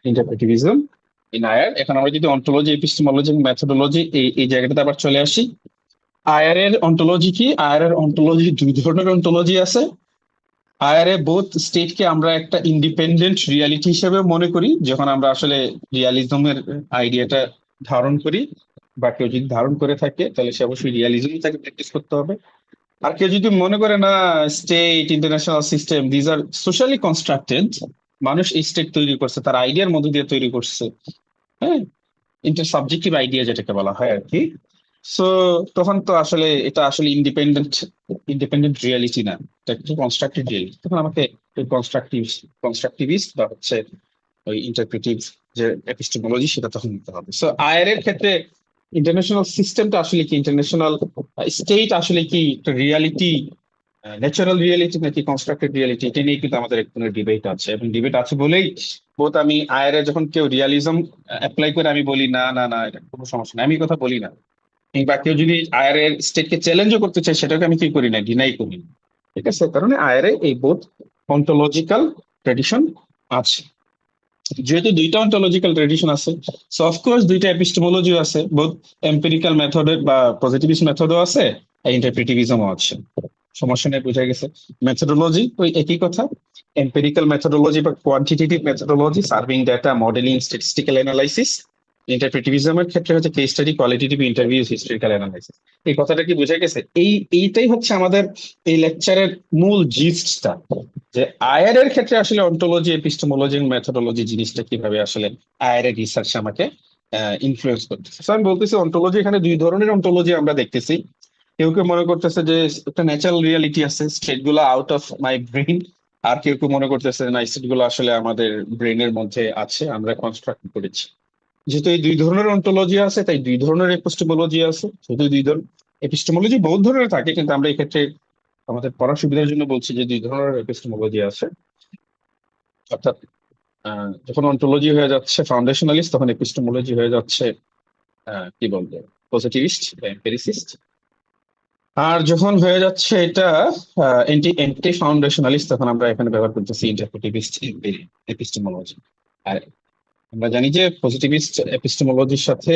ইন্টারপ্রেটিভিজম ইন আয়ার। এখন আমরা যদি অন্টোলজি, এপিস্টেমোলজি, মেথোডোলজি এই জায়গাটাতে আবার চলে আসি। আয়ার এর অন্টোলজি কি? আয়ার এর অন্টোলজি দুই ধরনের অন্টোলজি আছে। আয়ার এ বোথ স্টেটকে আমরা একটা ইন্ডিপেন্ডেন্ট রিয়ালিটি হিসেবে মনে করি, যখন আমরা আসলে রিয়ালিজমের আইডিয়াটা ধারণ করি, বা কেউ যদি ধারণ করে থাকে তাহলে সে অবশ্যই রিয়ালিজম তাকে প্র্যাকটিস করতে হবে। আর কেউ যদি মনে করে না, state, international system, these are socially constructed, মানুষ এই স্টেট তৈরি করছে, তার আইডিয়ার মধ্যে দিয়ে তৈরি করছে, হ্যাঁ, ইন্টার সাবজেক্টিভ আইডিয়া যেটাকে বলা হয় আর কি। সো তখন তো আসলে এটা আসলে ইন্ডিপেন্ডেন্ট রিয়ালিটি না, এটা কিছু কনস্ট্রাক্টেড রিয়ালিটি। তখন আমাকে ওই কনস্ট্রাকটিভিস্ট বা হচ্ছে ওই ইন্টারপ্রেটিভ যে এপিস্টেমোলজি সেটা তখন নিতে হবে। সো আয়ার এর ক্ষেত্রে ইন্টারন্যাশনাল সিস্টেমটা আসলে কি, ইন্টারন্যাশনাল স্টেট আসলে কি একটা রিয়ালিটি, ন্যাচারাল রিয়ালিটি নাকি কনস্ট্রাক্টেড রিয়ালিটি, এটা নিয়ে কিন্তু আমাদের এক ধরনের ডিবেট আছে। এবং ডিবেট আছে বলেই বোধ আমি আয়ারে যখন কেউ রিয়ালিজম অ্যাপ্লাই করে আমি বলি না না না, এটা কোনো সমস্যা নেই, আমি এই কথা বলি না। কিংবা কেউ যদি আয়ার এর স্টেটকে চ্যালেঞ্জও করতে চায়, সেটাকে আমি কি করি না, ডিনাই করি না। ঠিক আছে, কারণে আয়ারে এই বোধ অন্টোলজিক্যাল ট্রেডিশন আছে। যেহেতু দুইটা অন্টোলজিক্যাল ট্রেডিশন আছে, সো অফকোর্স দুইটা এপিস্টেমোলজিও আছে, বোধ এম্পিরিক্যাল মেথডের বা পজিটিভিস্ট মেথডও আছে, আর ইন্টারপ্রেটিভিজমও আছে। সমস্যা নেই, বোঝা গেছে। মেথডোলজি ওই একই কথা, এম্পিরিক্যাল মেথডোলজি বা quantitative methodology, surveying data, modelling, statistical analysis. ইন্টারপ্রেটিভিজমের ক্ষেত্রে হচ্ছে case study, qualitative interview, historical analysis. এই কথাটা কি বোঝা গেছে? এইটাই হচ্ছে আমাদের এই লেকচারের মূল জিস্টটা, যে আয়ার এর ক্ষেত্রে আসলে অন্টোলজি, এপিস্টেমোলজি, মেথোডোলজি জিনিসটা কিভাবে আসলে আয়ার এর রিসার্চ আমাকে ইনফ্লুয়েন্স করতেছে। So, আমি বলতেছি অন্টোলজি, এখানে দুই ধরনের অন্টোলজি আমরা দেখতেছি। কেউ কেউ মনে করতেছে যে একটা ন্যাচারাল রিয়ালিটি আছে, স্টেট গুলো আউট অফ মাই ব্রেইন। আর কেউ কেউ মনে করতেছে না, স্টেট গুলো আসলে আমাদের ব্রেইনের মধ্যে আছে, আমরা কনস্ট্রাক্ট করেছি। যেহেতু এই দুই ধরনের অন্টোলজি আছে, তাই দুই ধরনের এপিস্টেমোলজি আছে। শুধু দুই ধরনের এপিস্টেমোলজি বহুত ধরনের থাকে, কিন্তু আমরা এই ক্ষেত্রে আমাদের পড়ার সুবিধার জন্য বলছি যে দুই ধরনের এপিস্টেমোলজি আছে। অর্থাৎ যখন অন্টোলজি হয়ে যাচ্ছে ফাউন্ডেশনালিস্ট, তখন এপিস্টেমোলজি হয়ে যাচ্ছে কি বলবো, পজিটিভিস্ট বা এম্পিরিসিস্ট। আর যখন হয়ে যাচ্ছে এটা এন্টি ফাউন্ডেশনালিস্ট, তখন আমরা এখানে ব্যবহার করতেছি ইন্টারপ্রেটিভিস্ট এপিস্টেমোলজি। আর আমরা জানি যে পজিটিভিস্ট এপিস্টেমোলজির সাথে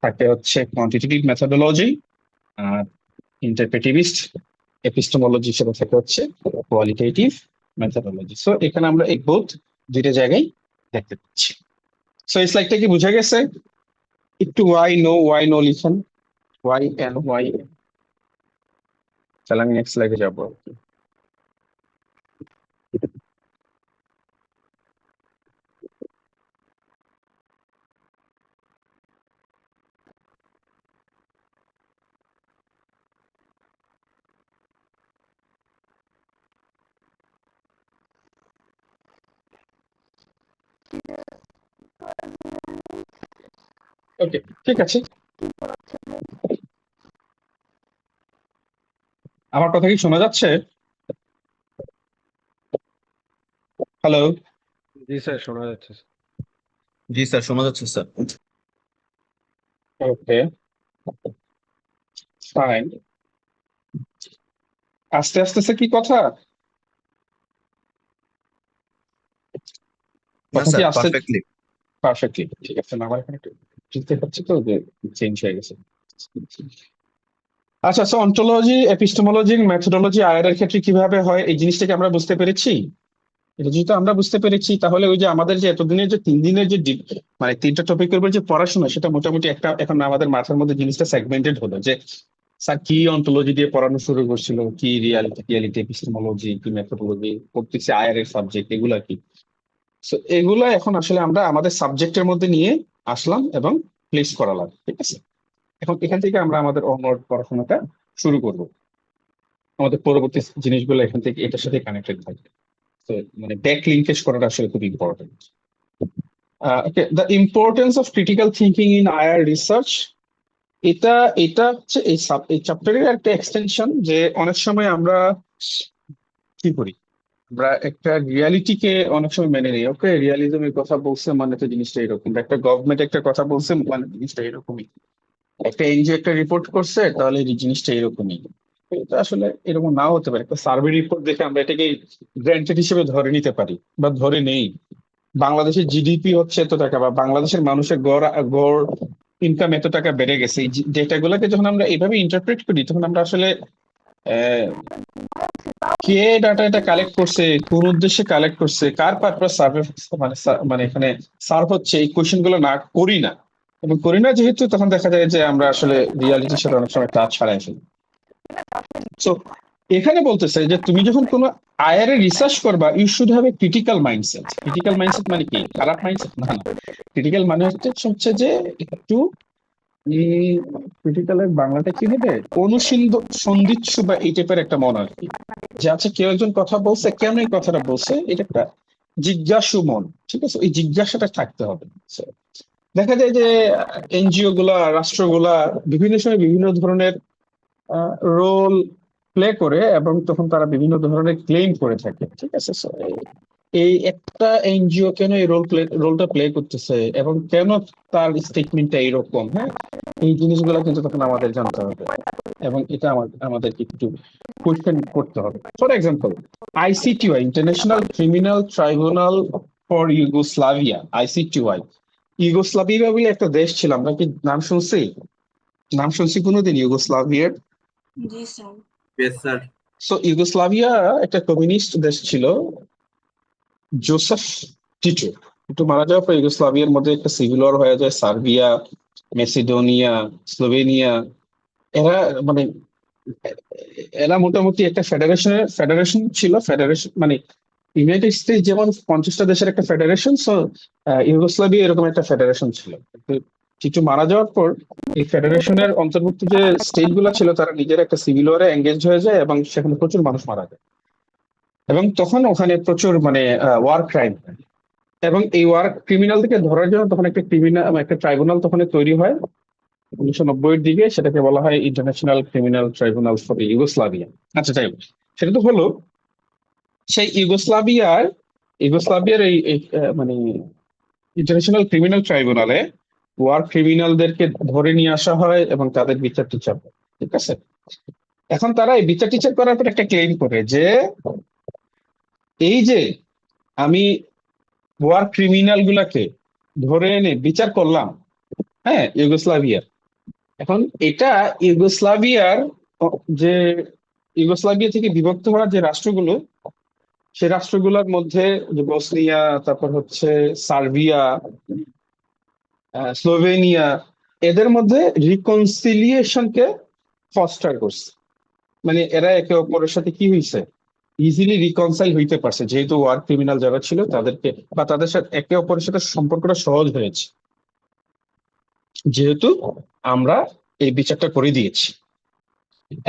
থাকে হচ্ছে কোয়ান্টিটেটিভ মেথডোলজি, আর ইন্টারপ্রেটিভিস্ট এপিস্টেমোলজির সাথে থাকে হচ্ছে কোয়ালিটেটিভ মেথডোলজি। সো এখানে আমরা এই বোথ দুইটা জায়গায় দেখতে পাচ্ছি। সো এই স্লাইডটা কি বোঝা গেছে? একটু ওয়াই নো লিখেন, ওয়াই। তাহলে আমি নেক্সট স্লাইডে যাবো। ওকে, ঠিক আছে। আমার কথা কি শোনা যাচ্ছে? হ্যালো। জি স্যার, শোনা যাচ্ছে। জি স্যার, শোনা যাচ্ছে স্যার। ওকে, ফাইন। আস্তে আস্তে স্যার কি কথা? না কথা কি স্যার, আস্তে? পারফেক্টলি। পারফেক্টলি ঠিক আছে না? আমার এখানে একটু বুঝতে পারছি তো যে চেঞ্জ হয়ে গেছে। আচ্ছা, সো অন্টোলজি, এপিস্টেমোলজি, মেথোডোলজি আয়ার এর ক্ষেত্রে কিভাবে হয়, এই জিনিসটাকে আমরা বুঝতে পেরেছি। এটা যেহেতু আমরা বুঝতে পেরেছি, তাহলে ওই যে আমাদের যে এতদিনের যে 3 দিনের যে মানে 3টা টপিকের উপর যে পড়াশোনা, সেটা মোটামুটি একটা এখন আমাদের মাথার মধ্যে জিনিসটা সেগমেন্টেড হলো, যে স্যার কি অন্টোলজি দিয়ে পড়ানো শুরু করছিল, কি রিয়ালিটি, এপিস্টেমোলজি, কি মেথোডোলজি করতেছে, আয়ার এর সাবজেক্ট এগুলা কি। সো এগুলা এখন আসলে আমরা আমাদের সাবজেক্টের মধ্যে নিয়ে আসলাম এবং প্লেস করালাম। ঠিক আছে, এখন এখান থেকে আমরা আমাদের অনওয়ার্ড পড়াশোনাটা শুরু করব। আমাদের পরবর্তী জিনিসগুলো এখান থেকে এটার সাথে কানেক্টেড থাকবে। তো মানে ব্যাক লিঙ্কেজ করাটা আসলে খুব important. Okay, the importance of critical thinking in IR research. এটা এটা হচ্ছে এই চ্যাপ্টারের একটা এক্সটেনশন, যে অনেক সময় আমরা কি করি, আমরা একটা রিয়ালিটিকে অনেক সময় মেনে নিই। ওকে, রিয়ালিজমের কথা বলছে মানে তো জিনিসটা এরকম, বা একটা গভর্নমেন্ট একটা কথা বলছে মানে জিনিসটা এরকমই, একটা এনজিও একটা রিপোর্ট করছে তাহলে এই জিনিসটা এরকমই। এটা আসলে এরকম নাও হতে পারে, একটা সার্ভে রিপোর্ট দেখে আমরা এটাকে গ্র্যান্টেড হিসেবে ধরে নিতে পারি বা ধরে নেই। বাংলাদেশের জিডিপি হচ্ছে এত টাকা বা বাংলাদেশের মানুষের গড় গড় ইনকাম এত টাকা বেড়ে গেছে, এই ডেটা গুলোকে যখন আমরা এইভাবে ইন্টারপ্রেট করি তখন আমরা আসলে আহ, কে ডাটা এটা কালেক্ট করছে, কোন উদ্দেশ্যে কালেক্ট করছে, কার পারপাস সার্ভে মানে মানে এখানে সার্ভ হচ্ছে, এই কোয়েশ্চেন গুলো না করি না। এবং করি না যেহেতু তখন দেখা যায় যে আমরা আসলে রিয়ালিটির সাথে অনেক সময় টাচ হারাই ফেলি। সো এখানে বলতেছে যে তুমি যখন কোনো আইআর এ রিসার্চ করবা you should have a critical mindset. Critical mindset মানে কি? খারাপ মাইন্ডসেট না, না। ক্রিটিক্যাল মানে হচ্ছে যে একটু ক্রিটিক্যালের বাংলাটা কি হবে, সন্দিচ্ছু বা এই টাইপের একটা মন আর কি। যে আচ্ছা কেউ একজন কথা বলছে, কেন এই কথাটা বলছে, এটা একটা জিজ্ঞাসু মন, ঠিক আছে? এই জিজ্ঞাসাটা থাকতে হবে। So, দেখা যায় যে এনজিও গুলা, রাষ্ট্রগুলা বিভিন্ন সময় বিভিন্ন ধরনের রোল প্লে করে এবং তখন তারা বিভিন্ন ধরনের ক্লেম করে থাকে, ঠিক আছে? So, এই একটা এনজিও কেন এই রোলটা প্লে করতেছে এবং কেন তার স্টেটমেন্টটা এরকম, হ্যাঁ, এই জিনিসগুলো কিন্তু তখন আমাদের জানতে হবে এবং এটা আমাদেরকে একটু কোয়েশ্চেন করতে হবে। For example, ICTY, international criminal tribunal for Yugoslavia, ICTY. Yugoslavia বলে একটা দেশ ছিল, আমরা কি নাম শুনছি কোনোদিন ইউগোস্লাভিয়ার? জি sir. Yes, sir. So Yugoslavia একটা কমিউনিস্ট দেশ ছিল। জোসেফ টিটো একটু মারা যাওয়ার পর ইউগোস্লাভিয়ার মধ্যে একটা সিভিল ওয়ার হয়ে যায়। সার্বিয়া, মেসিডোনিয়া, স্লোভেনিয়া, এরা মানে এরা মোটামুটি একটা ফেডারেশন ছিল। ফেডারেশন মানে ইউনাইটেড স্টেটস যেমন 50টা দেশের একটা ফেডারেশন, সো ইউগোস্লাভিয়া এরকম একটা ফেডারেশন ছিল। কিন্তু টিটো মারা যাওয়ার পর এই ফেডারেশনের অন্তর্ভুক্ত যে স্টেট গুলো ছিল তারা নিজের একটা সিভিল ওয়ারে এঙ্গেজ হয়ে যায় এবং সেখানে প্রচুর মানুষ মারা যায় এবং তখন ওখানে প্রচুর মানে ওয়ার ক্রাইম হয়। এবং এই ওয়ার ক্রিমিনাল থেকে ধরার জন্য তখন একটা ট্রাইব্যুনাল তখন তৈরি হয় 1990-এর দিকে। সেটাকে বলা হয় international criminal tribunal for Yugoslavia. আচ্ছা, যাই হোক, সেটা তো হলো। সেই ইউগোস্লাভিয়ার এই মানে ইন্টারন্যাশনাল ক্রিমিনাল ট্রাইব্যুনালে ওয়ার ক্রিমিনালদেরকে ধরে নিয়ে আসা হয় এবং তাদের বিচার টিচার হয়, ঠিক আছে? এখন তারা এই বিচার টিচার করার পর একটা ক্লেম করে যে এই যে আমি ওয়ার ক্রিমিনাল গুলাকে ধরে এনে বিচার করলাম, হ্যাঁ, ইউগোস্লাভিয়ার। এখন এটা ইউগোস্লাভিয়ার যে ইউগোস্লাভিয়া থেকে বিভক্ত হওয়া যে রাষ্ট্রগুলো, সে রাষ্ট্রগুলোর মধ্যে যে বসনিয়া, তারপর হচ্ছে সার্বিয়া, স্লোভেনিয়া, এদের মধ্যে রিকনসিলিয়েশনকে ফস্টার করছে। মানে এরা একে অপরের সাথে কি হয়েছে, ইজিলি রিকনসাইল হইতে পারছে, যেহেতু ওয়ার ক্রিমিনাল যারা ছিল তাদেরকে বা তাদের সাথে একে অপরের সাথে সম্পর্কটা সহজ হয়েছে, যেহেতু আমরা এই বিচারটা করে দিয়েছি।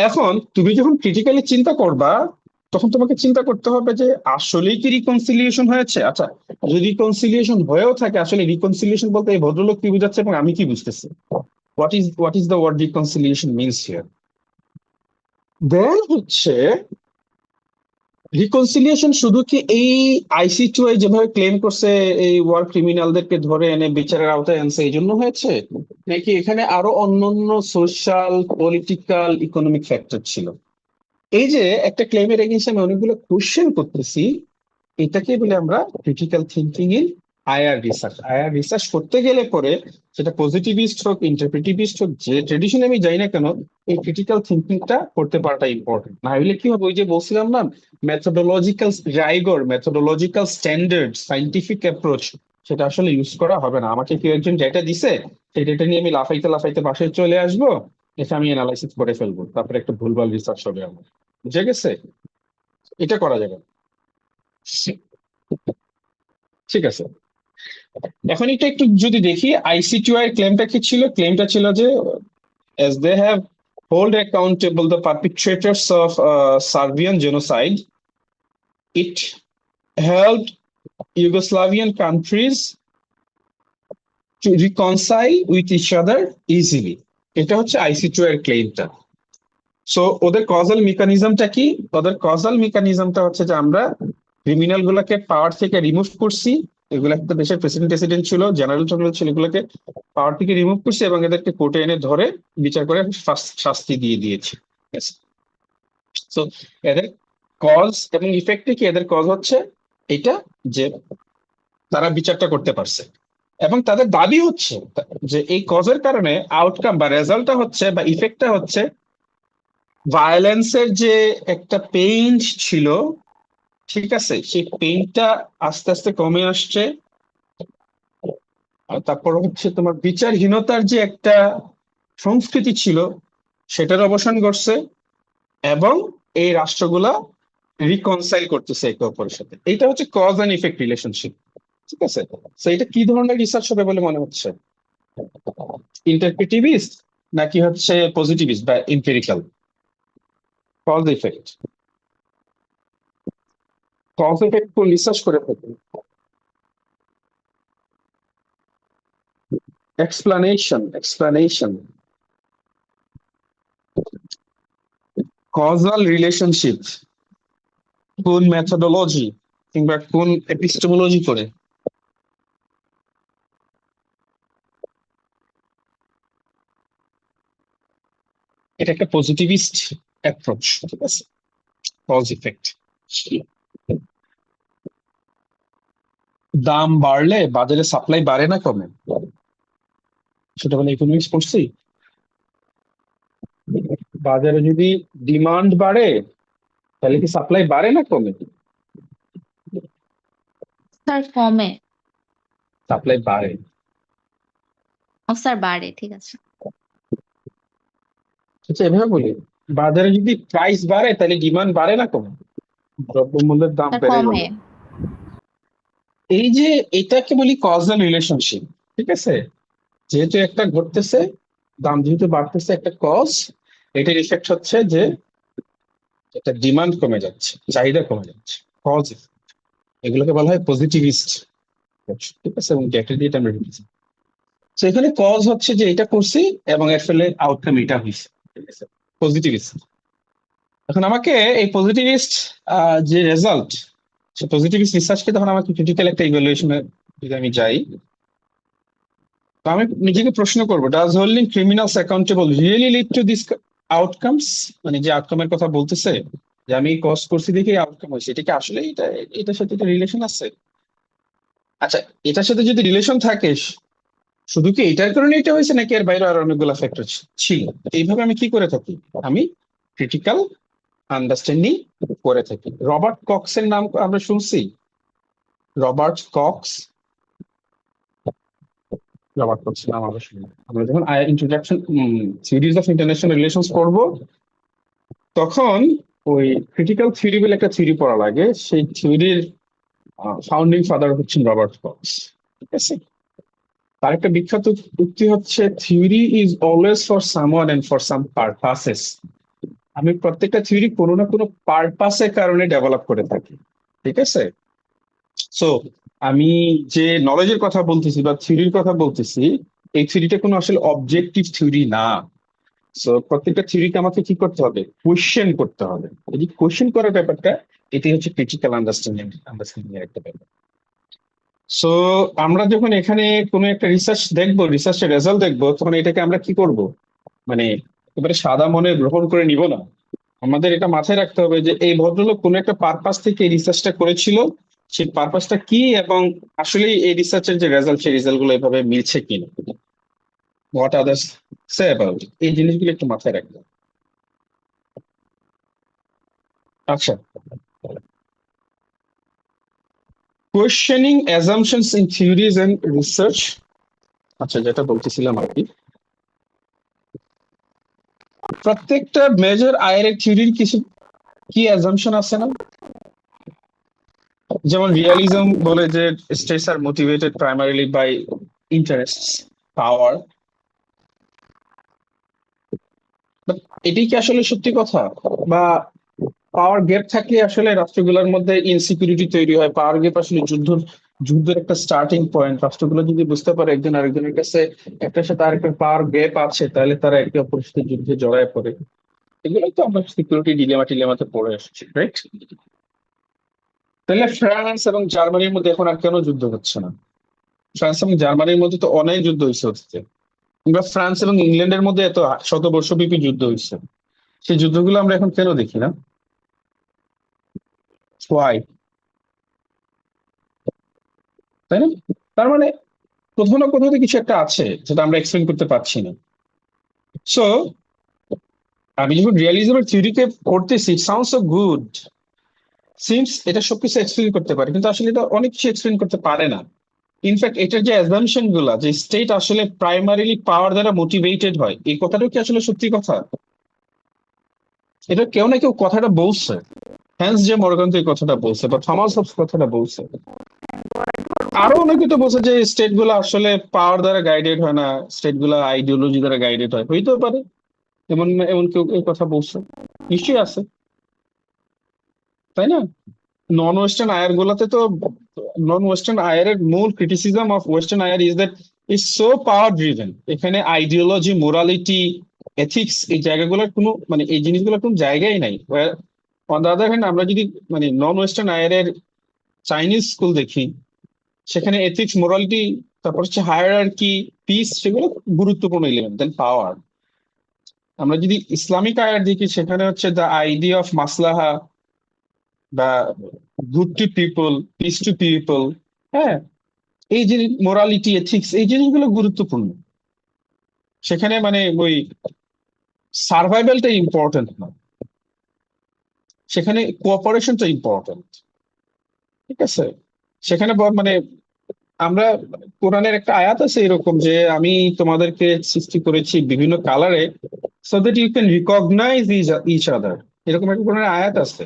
এখন তুমি যখন ক্রিটিক্যালি চিন্তা করবা তখন তোমাকে চিন্তা করতে হবে যে আসলেই কি রিকনসিলিয়েশন হয়েছে। আচ্ছা, যদি রিকনসিলিয়েশন হয়েও থাকে, আসলে রিকনসিলিয়েশন বলতে এই ভদ্রলোক কি বুঝাচ্ছে এবং আমি কি বুঝতেছি, what is the word reconciliation means here. Then হচ্ছে রিকনসিলিয়েশন শুধু কি এই আইসিটিওআই যেভাবে ক্লেম করছে এই ওয়ার ক্রিমিনালদেরকে ধরে এনে বিচারের আওতায় আনছে এই জন্য হয়েছে, নাকি এখানে আরো অন্যান্য সোশ্যাল, পলিটিক্যাল, ইকোনমিক ফ্যাক্টর ছিল? এই যে একটা ক্লেমের এগেইনস্টে আমি অনেকগুলো কোশ্চেন করতেছি, এটাকে বলে আমরা critical thinking in IR research. IR research করতে গেলে পরে সেটা পজিটিভিস্ট হোক, ইন্টারপ্রেটিভিস্ট হোক, যে ট্রেডিশনে আমি যাই না কেন, এই ক্রিটিক্যাল থিঙ্কিংটা করতে পারাটা ইম্পর্টেন্ট। না হলে কি হবে, ওই যে বলছিলাম না, methodological rigor, methodological standard, scientific approach, সেটা আসলে ইউজ করা হবে না। আমাকে কেউ একজন ডেটা দিছে, সেই ডেটা নিয়ে আমি লাফাইতে লাফাইতে বাসায় চলে আসবো, এটা আমি অ্যানালাইসিস করে ফেলবো, তারপরে একটা ভুলভাল রিসার্চ হবে আমার। বুঝে গেছে? এটা করা যাবে না। ঠিক আছে, এখন এটা একটু যদি দেখি আইসিটিওআই ক্লেমটা কি ছিল। ক্লেমটা ছিল যে as they have hold accountable the perpetrators of Serbian genocide, it helped Yugoslavian countries to reconcile with each other easily. এটা হচ্ছে আইসিটিওআই এর ক্লেমটা। সো ওদের কজাল মেকানিজমটা কি? ওদের কজাল মেকানিজমটা হচ্ছে যে আমরা ক্রিমিনাল গুলাকে পাওয়ার থেকে রিমুভ করছি, এগুলা একটা দেশের প্রেসিডেন্ট ছিল, জেনারেল ছিল, এগুলোকে পাওয়ার থেকে রিমুভ করছি এবং এদেরকে কোর্টে এনে ধরে বিচার করে শাস্তি দিয়ে দিয়েছি। সো এদের কজ এবং ইফেক্টে কি, এদের কজ হচ্ছে এটা যে তারা বিচারটা করতে পারছে, এবং তাদের দাবি হচ্ছে যে এই কজের কারণে আউটকাম বা রেজাল্টটা হচ্ছে বা ইফেক্টটা হচ্ছে ভায়োলেন্সের যে একটা পেইন ছিল, ঠিক আছে, সেই পেইনটা আস্তে আস্তে কমে আসছে। আর তারপর হচ্ছে তোমার বিচারহীনতার যে একটা সংস্কৃতি ছিল সেটার অবসান ঘটছে, এবং এই রাষ্ট্রগুলা রিকনসাইল করতেছে একে অপরের সাথে। এইটা হচ্ছে কজ এন্ড ইফেক্ট রিলেশনশিপ, ঠিক আছে। তো এটা কি ধরনের রিসার্চ হবে বলে মনে হচ্ছে? ইন্টারপ্রিটিভিস্ট নাকি হচ্ছে পজিটিভিস্ট বা empirical? Cause effect, cause effect কোন রিসার্চ করে থাকেন? এক্সপ্লানেশন, কজাল রিলেশনশিপ কোন মেথোডোলজি কিংবা কোন এপিস্টেমোলজি করে? এটা একটা পজিটিভিস্ট অ্যাপ্রোচ, ঠিক আছে। কজ ইফেক্ট, দাম বাড়লে বাজারে সাপ্লাই বাড়ে না কমে? সেটা বলে ইকোনমিক্স পড়ছি। বাজারে যদি ডিমান্ড বাড়ে তাহলে কি সাপ্লাই বাড়ে না কমে? স্যার কমে। সাপ্লাই বাড়ে। ও স্যার বাড়ে, ঠিক আছে। আচ্ছা, এভাবে বলি, বাজারে যদি প্রাইস বাড়ে তাহলে ডিমান্ড বাড়ে না কমে? দ্রব্যমূল্যের দাম স্যার বেড়ে গেল। কমে। এই যে এটাকে বলি কজাল রিলেশনশিপ, ঠিক আছে। যেহেতু একটা ঘটতেছে, দাম যেহেতু বাড়তেছে, একটা কজ, এটার ইফেক্ট হচ্ছে যে একটা ডিমান্ড কমে যাচ্ছে, চাহিদা কমে যাচ্ছে। কজ, এগুলোকে বলা হয় পজিটিভিস্ট, ঠিক আছে, এবং ডেটা দিয়ে এটা আমরা লিখেছি। তো এখানে কজ হচ্ছে যে এটা করছি এবং এর ফলে আউটকাম এটা হয়েছে, ঠিক আছে, পজিটিভিস্ট। এখন আমাকে এই পজিটিভিস্ট যে রেজাল্ট, সে পজিটিভিস্ট রিসার্চকে তখন আমাকে ক্রিটিক্যাল একটা ইভ্যালুয়েশনে যদি আমি যাই, তো আমি নিজেকে প্রশ্ন করবো, does holding criminals accountable really lead to this outcomes? মানে যে আউটকামের কথা বলতেছে, যে আমি কজ করছি দেখে আউটকাম হয়েছে, এটা কি আসলে এটার সাথে একটা রিলেশন আছে? আচ্ছা, এটার সাথে যদি রিলেশন থাকে, শুধু কি এটার কারণে এটা হয়েছে নাকি এর বাইরে আরো অনেকগুলো ফ্যাক্টর ছিল? এইভাবে আমি কি করে থাকি, আমি ক্রিটিক্যাল আন্ডারস্ট্যান্ডিং করে থাকি। রবার্ট কক্সের নাম আমরা শুনছি। রবার্ট কক্স, রবার্ট কক্সের নাম আমরা শুনি। আমরা যখন introduction theories of international relations পড়বো, তখন ওই ক্রিটিক্যাল থিওরি বলে একটা থিওরি পড়া লাগে। সেই থিওরির ফাউন্ডিং ফাদার হচ্ছেন রবার্ট কক্স, ঠিক আছে। তার একটা বিখ্যাত উক্তি হচ্ছে, theory is always for someone and for some purposes. আমি প্রত্যেকটা থিওরি কোনো না কোনো পারপাসের কারণে ডেভেলপ করে থাকি, ঠিক আছে। সো আমি যে নলেজের কথা বলতেছি বা থিওরির কথা বলতেছি, এই থিওরিটা কোনো আসলে অবজেক্টিভ থিওরি না। সো প্রত্যেকটা থিওরিকে আমাকে কি করতে হবে, কোয়েশ্চেন করতে হবে। এই যে কোয়েশ্চেন করার ব্যাপারটা, এটাই হচ্ছে ক্রিটিক্যাল আন্ডারস্ট্যান্ডিং এর একটা ব্যাপার। সো আমরা যখন এখানে কোনো একটা রিসার্চ দেখবো, রিসার্চের রেজাল্ট দেখবো, তখন এটাকে আমরা কি করব, মানে একেবারে সাদা মনে গ্রহণ করে নিব না। আমাদের এটা মাথায় রাখতে হবে যে এই ভদ্রলোক কোনো একটা পারপাস থেকে এই রিসার্চটা করেছিল, সেই পারপাসটা কি, এবং আসলে এই রিসার্চের যে রেজাল্ট, সেই রেজাল্ট গুলো এভাবে মিলছে কিনা, হোয়াট আদার্স সে অ্যাবাউট, এই জিনিসগুলো একটু মাথায় রাখতে হবে। আচ্ছা, questioning assumptions in theories and research, আচ্ছা যেটা বলতেছিলাম আর কি, প্রত্যেকটা মেজর আয়ের থিওরির কিছু কি অ্যাজাম্পশন আছে না? যেমন রিয়ালিজম বলে যে states are motivated primarily by interest, power. এটাই কি আসলে সত্যি কথা? বা পাওয়ার গ্যাপ থাকলে আসলে রাষ্ট্রগুলোর মধ্যে ইনসিকিউরিটি তৈরি হয়? পাওয়ার গ্যাপ আসলে যুদ্ধের একটা স্টার্টিং পয়েন্ট। রাষ্ট্রগুলো যদি বুঝতে পারে একজন আরেকজনের কাছে একটার সাথে আরেকটা পাওয়ার গ্যাপ আছে, তাহলে তারা একে অপরের সাথে যুদ্ধে জড়ায় পড়ে। এগুলো তো আমরা সিকিউরিটি টিলেমাতে পড়ে আসছি, রাইট? তাহলে ফ্রান্স এবং জার্মানির মধ্যে এখন আর কেন যুদ্ধ হচ্ছে না? ফ্রান্স এবং জার্মানির মধ্যে তো অনেক যুদ্ধ হচ্ছে। কিংবা ফ্রান্স এবং ইংল্যান্ডের মধ্যে এত শত বর্ষব্যাপী যুদ্ধ হয়েছে, সেই যুদ্ধগুলো আমরা এখন কেন দেখি না? ওয়াই, তাই না? তার মানে কোথাও না কোথাও তো কিছু একটা আছে যেটা আমরা এক্সপ্লেন করতে পারছি না। সো আমি যখন রিয়ালিজমের থিওরিকে পড়তেছি, it sounds so good, seems এটা সবকিছু এক্সপ্লেন করতে পারে, কিন্তু আসলে এটা অনেক কিছু এক্সপ্লেন করতে পারে না। ইনফ্যাক্ট এটার যে অ্যাজাম্পশন গুলা, যে স্টেট আসলে প্রাইমারিলি পাওয়ার দ্বারা মোটিভেটেড হয়, এই কথাটাও কি আসলে সত্যি কথা? এটা কেউ না কেউ কথাটা বলছে, হ্যান্স যে মর্গান তো এই কথাটা বলছে, বা থমাস হবস কথাটা বলছে। আরো অনেকে তো বলছে যে স্টেট গুলো আসলে পাওয়ার দ্বারা গাইডেড হয় না, স্টেট গুলা আইডিওলজি দ্বারা গাইডেড হয়, হইতেও পারে। এমন এমন কেউ এই কথা বলছে, নিশ্চয়ই আছে, তাই না? নন ওয়েস্টার্ন আয়ার গুলাতে তো, নন ওয়েস্টার্ন আয়ার এর মূল criticism of western IR is that is so power driven. এখানে আইডিওলজি, মোরালিটি, এথিক্স এই জায়গাগুলোর কোনো, মানে এই জিনিসগুলোর কোনো জায়গাই নাই। অন দ্য আদার হ্যান্ড আমরা যদি মানে নন ওয়েস্টার্ন আয়ার এর চাইনিজ স্কুল দেখি, সেখানে এথিক্স, মোরালিটি, তারপর হচ্ছে হায়ারার্কি, পিস, সেগুলো গুরুত্বপূর্ণ এলিমেন্ট দেন পাওয়ার। আমরা যদি ইসলামিক আয়ার দেখি, সেখানে হচ্ছে দ্য আইডিয়া অফ মাসলাহা বা good to people, peace to people, হ্যাঁ, এই যে মোরালিটি, এথিক্স, এই জিনিসগুলো গুরুত্বপূর্ণ। সেখানে মানে ওই সার্ভাইভালটা ইম্পর্টেন্ট না, সেখানে কোঅপারেশনটা ইম্পর্টেন্ট। ঠিক আছে? সেখানে মানে আমরা, কোরআনের একটা আয়াত আছে এরকম যে আমি তোমাদেরকে সৃষ্টি করেছি বিভিন্ন কালারে, so that you can recognise each other, এরকম একটা কোরআনের আয়াত আছে।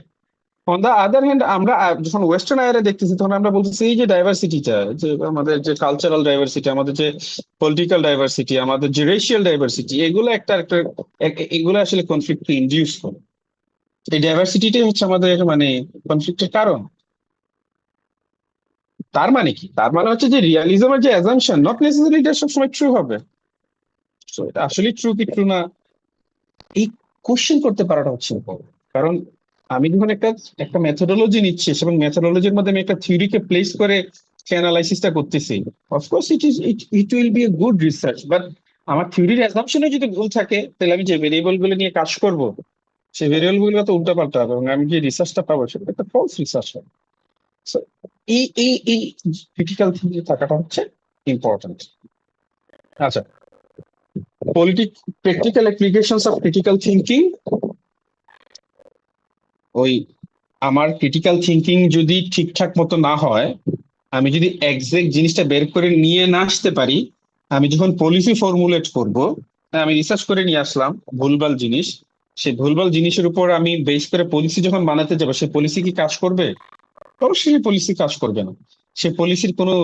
অন দা আদার হ্যান্ড আমরা যখন ওয়েস্টার্ন আয়ারে দেখতেছি, তখন আমরা বলতেছি এই যে ডাইভার্সিটিটা, যে আমাদের যে কালচারাল ডাইভার্সিটি, আমাদের যে পলিটিক্যাল ডাইভার্সিটি, আমাদের যে রেশিয়াল ডাইভার্সিটি, এগুলো একটা একটা এগুলো আসলে কনফ্লিক্ট ইনডিউস করে। এই ডাইভার্সিটিটাই হচ্ছে আমাদের মানে কনফ্লিক্টের কারণ। তার মানে কি? তার মানে হচ্ছে যে রিয়ালিজমের যে অ্যাজাম্পশন, নট নেসেসারি এটা সবসময় ট্রু হবে। So, এটা আসলে ট্রু কি ট্রু না, এই কোশ্চেন করতে পারাটা হচ্ছে important। কারণ আমি যখন একটা একটা মেথোডোলজি নিচ্ছি, এবং মেথোডোলজির মধ্যে আমি একটা থিওরিকে প্লেস করে অ্যানালাইসিসটা করতেছি, of course it will B a good research, but আমার থিওরির অ্যাজাম্পশনে যদি ভুল থাকে, তাহলে আমি যে ভেরিয়েবল গুলো নিয়ে কাজ করব, সেই ভেরিয়েবল গুলো তো উল্টাপাল্টা হবে, এবং আমি যে রিসার্চটা পাবো সেটা একটা ফলস রিসার্চ হবে। So, এই ক্রিটিক্যাল থিঙ্কিং থাকাটা হচ্ছে ইম্পর্টেন্ট। আচ্ছা, practical applications of critical thinking. ওই আমার ক্রিটিক্যাল থিঙ্কিং যদি ঠিকঠাক মতো না হয়, আমি যদি এক্সাক্ট জিনিসটা বের করে নিয়ে না আসতে পারি, আমি যখন পলিসি ফর্মুলেট করব, আমি রিসার্চ করে নিয়ে আসলাম ভুলভাল জিনিস, সেই ভুলভাল জিনিসের উপর আমি বেস করে পলিসি যখন বানাতে যাবো, সেই পলিসি কি কাজ করবে? অবশ্যই সেই পলিসি কাজ করবে না। সে পলিসির কোনো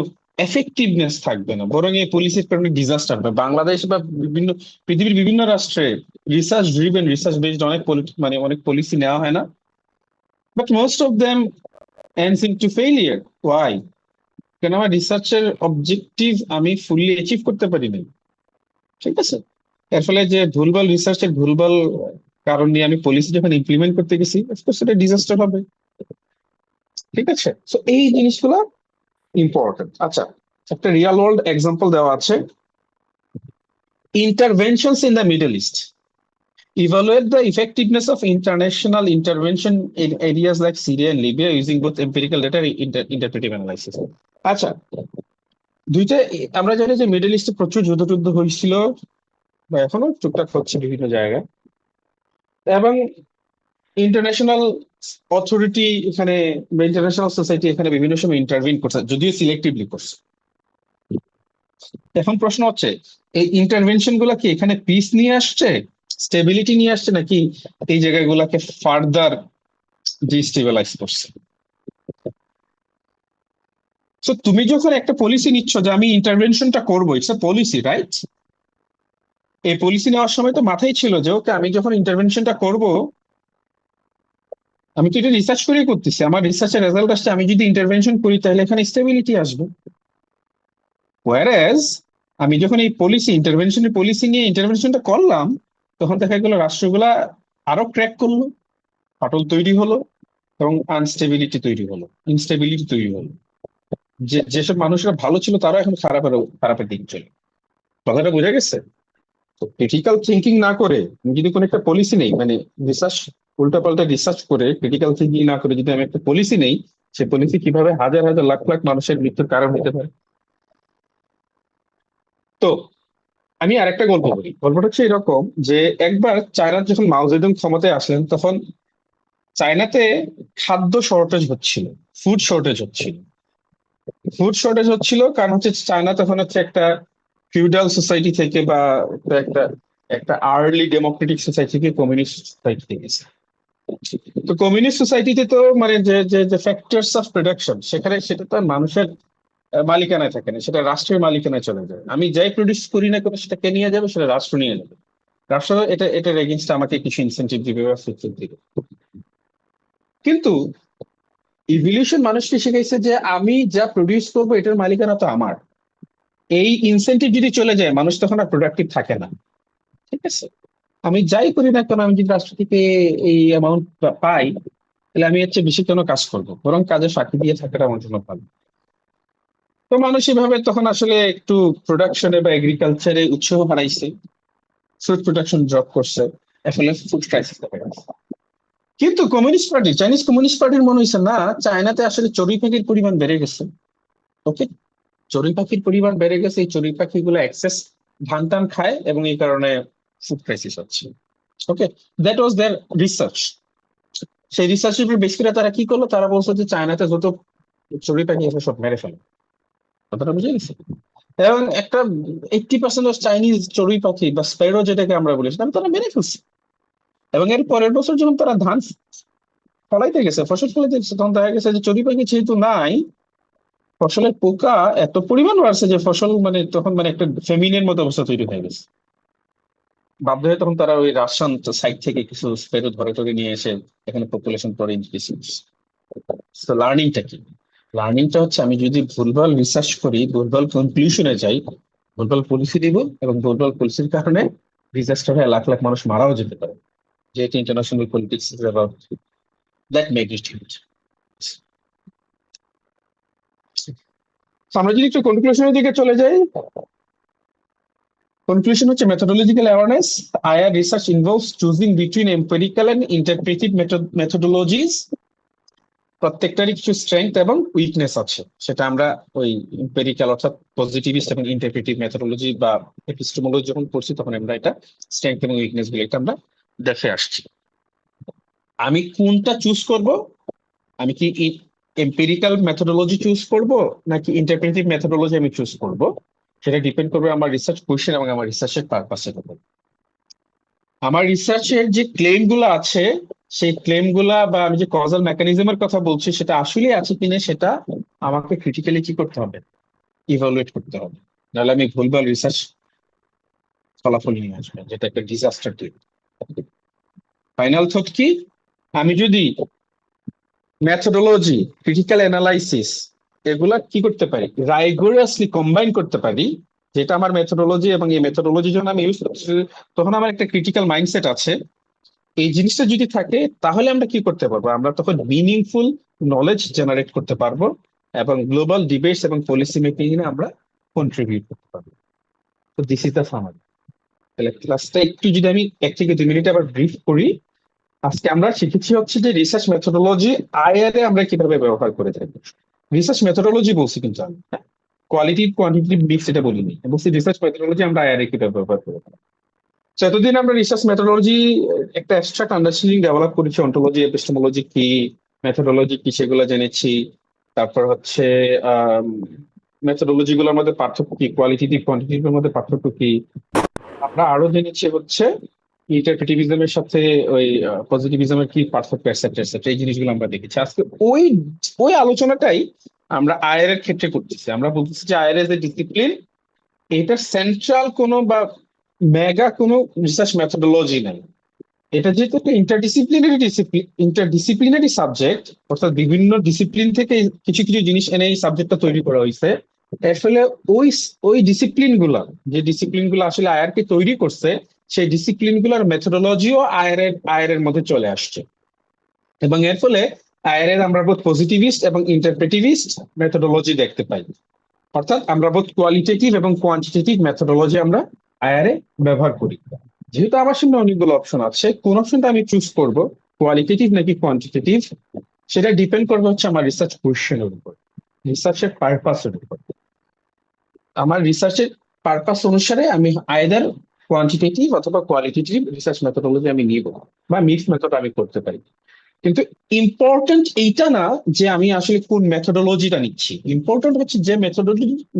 এফেক্টিভনেস থাকবে না, বরং এই পলিসির কারণে ডিজাস্টার হবে। বাংলাদেশ বা বিভিন্ন পৃথিবীর বিভিন্ন রাষ্ট্রে রিসার্চ ড্রিভেন, রিসার্চ বেসড অনেক মানে অনেক পলিসি নেওয়া হয় না, but most of them ends into failure. Why? কেন? আমার রিসার্চের অবজেক্টিভ আমি ফুললি অ্যাচিভ করতে পারি নাই। ঠিক আছে? এর ফলে যে ভুলভাল রিসার্চের ভুলভাল কারণ নিয়ে আমি পলিসি যখন ইমপ্লিমেন্ট করতে গেছি, অফকোর্স এটা ডিজাস্টার হবে। ঠিক আছে? সো এই জিনিসগুলো ইম্পর্টেন্ট। আচ্ছা, একটা রিয়েল ওয়ার্ল্ড এক্সাম্পল দেওয়া আছে, interventions in the middle east, evaluate the effectiveness of international intervention in areas like Syria and Libya using both empirical data and interpretive analysis. আচ্ছা, দুইটা আমরা জানি যে মিডল ইস্টে প্রচুর যুদ্ধ হয়েছিল, বা এখনো টুকটাক হচ্ছে বিভিন্ন জায়গায়, এবং ইন্টারন্যাশনাল অথরিটি এখানে বা ইন্টারন্যাশনাল সোসাইটি এখানে বিভিন্ন সময় ইন্টারভিন করছে, যদিও সিলেক্টিভলি করছে। এখন প্রশ্ন হচ্ছে, এই ইন্টারভেনশন গুলা কি এখানে পিস নিয়ে আসছে, স্টেবিলিটি নিয়ে আসছে, নাকি এই জায়গাগুলোকে ফার্দার ডিস্টেবিলাইজ করছে? সো তুমি যখন একটা পলিসি নিচ্ছ যে আমি ইন্টারভেনশনটা করবো, ইটস আ পলিসি, রাইট? এই পলিসি নেওয়ার সময় তো মাথায় ছিল যে ওকে, আমি যখন ইন্টারভেনশনটা করব, আমি তো এটা রিসার্চ করেই করতেছি, আমার রিসার্চের রেজাল্ট আসছে আমি যদি ইন্টারভেনশন করি তাহলে এখানে স্টেবিলিটি আসবে। ওয়ারেজ আমি যখন এই পলিসি, ইন্টারভেনশনের পলিসি নিয়ে ইন্টারভেনশনটা করলাম, তখন দেখা গেল রাষ্ট্রগুলা আরো ক্র্যাক করলো, ফাটল তৈরি হলো, এবং আনস্টেবিলিটি তৈরি হলো, ইনস্টেবিলিটি তৈরি হলো। যেসব মানুষরা ভালো ছিল তারা এখন খারাপের দিকে চলে। কথাটা বোঝা গেছে? তো ক্রিটিক্যাল থিঙ্কিং না করে আমি যদি কোনো একটা পলিসি নেই, মানে রিসার্চ, উল্টাপাল্টা রিসার্চ করে ক্রিটিক্যাল থিঙ্কিং না করে যদি আমি একটা পলিসি নেই, সে পলিসি কিভাবে হাজার হাজার লাখ লাখ মানুষের মৃত্যুর কারণ হতে পারে। তো আমি আরেকটা গল্প বলি। গল্পটা হচ্ছে এরকম যে একবার চায়নার যখন মাও জেদুং ক্ষমতায় আসলেন, তখন চায়নাতে খাদ্য শর্টেজ হচ্ছিল, ফুড শর্টেজ হচ্ছিল। ফুড শর্টেজ হচ্ছিল কারণ হচ্ছে চায়না তখন হচ্ছে একটা ফিউডাল সোসাইটি থেকে বা একটা একটা আর্লি ডেমোক্রেটিক সোসাইটি থেকে কমিউনিস্ট সোসাইটিতে গেছে। তো কমিউনিস্ট সোসাইটিতে তো মানে যে যে যে ফ্যাক্টরস অফ প্রোডাকশন, সেখানে সেটা তো আর মানুষের মালিকানায় থাকে না, সেটা রাষ্ট্রের মালিকানায় চলে যায়। আমি যাই প্রডিউস করি না কেন সেটা কে নিয়ে যাবে? সেটা রাষ্ট্র নিয়ে নেবে। রাষ্ট্র এটার এগেনস্ট আমাকে কিছু ইনসেন্টিভ দিবে বা ফিচার দিবে। কিন্তু ইভলিউশন মানুষকে শিখাইছে যে আমি যা প্রডিউস করবো এটার মালিকানা তো আমার। এই ইনসেন্টিভ যদি চলে যায়, মানুষ তখন আর প্রোডাক্টিভ থাকে না। ঠিক আছে, আমি যাই করি না কেন, আমি যদি রাষ্ট্র থেকে এই অ্যামাউন্ট পাই, তাহলে আমি হচ্ছে বেশি কেন কাজ করবো, বরং কাজে ফাঁকি দিয়ে থাকাটা আমার জন্য ভালো। তো মানুষ এভাবে তখন আসলে একটু প্রোডাকশনে বা এগ্রিকালচারে উৎসাহ হারাইছে, ফুড প্রোডাকশন ড্রপ করছে, আসলে ফুড ক্রাইসিস দেখা গেছে। কিন্তু কমিউনিস্ট পার্টি, চাইনিজ কমিউনিস্ট পার্টির মনে হয়েছে না, চায়নাতে আসলে চড়ুই পাখির পরিমাণ বেড়ে গেছে। ওকে, চড়ুই পাখির পরিমাণ বেড়ে গেছে, এই চড়ুই পাখিগুলো এক্সেস ধান টান খায় এবং এই কারণে ফুড ক্রাইসিস হচ্ছে। ওকে, দ্যাট ওয়াজ দেয়ার রিসার্চ। সেই রিসার্চের উপর বেশ করে তারা কি করলো, তারা বলছে যে চায়নাতে যত চড়ুই পাখি আছে সব মেরে ফেলো। কথাটা বুঝে গেছে? এবং একটা 80% অফ চাইনিজ চড়ুই পাখি বা স্প্যারো যেটাকে আমরা বলি, সেটা তারা মেরে ফেলছে। এবং এর পরের বছর যখন তারা ধান ফলাইতে গেছে, ফসল ফলাইতে গেছে, তখন দেখা গেছে যে চড়ুই পাখি যেহেতু নাই, ফসলের পোকা এত পরিমাণ বাড়ছে যে ফসল মানে তখন মানে একটা ফেমিনের মতো অবস্থা তৈরি হয়ে গেছে। বাধ্য হয়ে তখন তারা ওই রাজশান সাইড থেকে কিছু স্প্যারো ধরে ধরে নিয়ে এসে এখানে পপুলেশন পরে ইনক্রিজ করছে। তো লার্নিংটা কি? লার্নিংটা হচ্ছে আমি যদি ভুলভাল রিসার্চ করি, ভুলভাল কনক্লুশনে যাই, ভুলভাল পলিসি দিব, এবং ভুলভাল পলিসির কারণে ডিজাস্টার হয়ে লাখ লাখ মানুষ মারাও যেতে পারে। যেহেতু international politics is about that magnitude. আমরা যদি একটু কনক্লুশনের দিকে চলে যাই, কনক্লুশন হচ্ছে methodological awareness. IR research involves choosing between empirical and interpretive methodologies. প্রত্যেকটারই কিছু স্ট্রেংথ এবং উইকনেস আছে, সেটা আমরা ওই এম্পেরিক্যাল অর্থাৎ পজিটিভিস্ট এবং ইন্টারপ্রেটিভ মেথোডোলজি বা এপিস্টেমোলজি যখন পড়ছি, তখন আমরা এটা স্ট্রেংথ এবং উইকনেস গুলো এটা আমরা দেখে আসছি। আমি কোনটা চুজ করব? আমি কি এম্পেরিক্যাল মেথোডোলজি চুজ করব নাকি ইন্টারপ্রেটিভ মেথোডোলজি আমি চুজ করব, সেটা ডিপেন্ড করবে আমার রিসার্চ কোয়েশ্চেন এবং আমার রিসার্চের পারপাসের উপর। আমার রিসার্চের যে ক্লেম গুলো আছে, সেই ক্লেম গুলা বা আমি যে কজাল মেকানিজমের কথা বলছি, সেটা আসলে আছে কিনা সেটা আমাকে ক্রিটিক্যালি কি করতে হবে, ইভালুয়েট করতে হবে। নাহলে আমি ভুলভাল রিসার্চ ফলাফল নিয়ে আসবে, যেটা একটা ডিজাস্টার তৈরি। ফাইনাল থট কি? আমি যদি মেথোডোলজি, ক্রিটিক্যাল অ্যানালাইসিস এগুলা কি করতে পারি, রাইগোরাসলি কম্বাইন করতে পারি, যেটা আমার মেথোডোলজি, এবং এই মেথোডোলজি যখন আমি ইউজ করছি তখন আমার একটা ক্রিটিক্যাল মাইন্ডসেট আছে, এই জিনিসটা যদি থাকে, তাহলে আমরা কি করতে পারবো, আমরা তখন মিনিংফুল নলেজ জেনারেট করতে পারবো এবং গ্লোবাল ডিবেটস এবং পলিসি মেকিং এ আমরা কন্ট্রিবিউট করতে পারবো। তো দিস ইজ দ্য সামারি। তাহলে ক্লাসটা একটু যদি আমি 1 থেকে 2 মিনিট আবার ব্রিফ করি, আজকে আমরা শিখেছি হচ্ছে যে রিসার্চ মেথোডোলজি আইআর এ আমরা কিভাবে ব্যবহার করে থাকি। রিসার্চ মেথোডোলজি বলছি কিন্তু আমি, কোয়ালিটি কোয়ান্টিটিভ মিক্স এটা বলিনি, বলছি রিসার্চ মেথোডোলজি আমরা আইআর এ কিভাবে ব্যবহার করে থাকি। তো এতদিন আমরা রিসার্চ মেথোডোলজি একটা অ্যাবস্ট্রাক্ট আন্ডারস্ট্যান্ডিং ডেভেলপ করেছি, অন্টোলজি, এপিস্টেমোলজি কি, মেথোডোলজি কি, সেগুলো জেনেছি। তারপর হচ্ছে মেথোডোলজি গুলোর মধ্যে পার্থক্য কি, কোয়ালিটিটিভ কোয়ান্টিটিভ মধ্যে পার্থক্য কি। আমরা আরো জেনেছি হচ্ছে ইন্টারপ্রেটিভিজমের সাথে ওই পজিটিভিজমের কি পার্থক্য, এটসেট্রা এটসেট্রা, এই জিনিসগুলো আমরা দেখেছি। আজকে ওই ওই আলোচনাটাই আমরা আইআর এর ক্ষেত্রে করতেছি। আমরা বলতেছি যে আইআর এজ এ ডিসিপ্লিন, এটা সেন্ট্রাল কোনো বা মেগা কোনো রিসার্চ মেথোডোলজি নাই। এটা যেহেতু একটা ইন্টারডিসিপ্লিনারি সাবজেক্ট, অর্থাৎ বিভিন্ন ডিসিপ্লিন থেকে কিছু কিছু জিনিস এনে এই সাবজেক্টটা তৈরি করা হয়েছে। আসলে ওই ওই ডিসিপ্লিন গুলা, যে ডিসিপ্লিন গুলো আসলে আইআর কে তৈরি করছে, সেই ডিসিপ্লিন গুলার মেথোডোলজিও আইআর এর মধ্যে চলে আসছে। এবং এর ফলে আইআর এর আমরা বোধ পজিটিভিস্ট এবং ইন্টারপ্রেটিভিস্ট মেথোডোলজি দেখতে পাই। অর্থাৎ আমরা বোধ কোয়ালিটেটিভ এবং কোয়ান্টিটেটিভ মেথোডোলজি আমরা আয়ারে ব্যবহার করি। যেহেতু আমার সামনে অনেকগুলো অপশন আছে, কোন অপশনটা আমি চুজ করব, কোয়ালিটেটিভ নাকি কোয়ান্টিটেটিভ, সেটা ডিপেন্ড করবে হচ্ছে আমার রিসার্চ কোয়েশ্চেনের উপর, রিসার্চের পারপাসের উপর। আমার রিসার্চের পারপাস অনুসারে আমি আইদার কোয়ান্টিটেটিভ অথবা কোয়ালিটেটিভ রিসার্চ মেথোডোলজি আমি নিব, বা মিক্স মেথড আমি করতে পারি। কিন্তু ইম্পর্টেন্ট এইটা না যে আমি আসলে কোন মেথোডোলজিটা নিচ্ছি, ইম্পর্টেন্ট হচ্ছে যে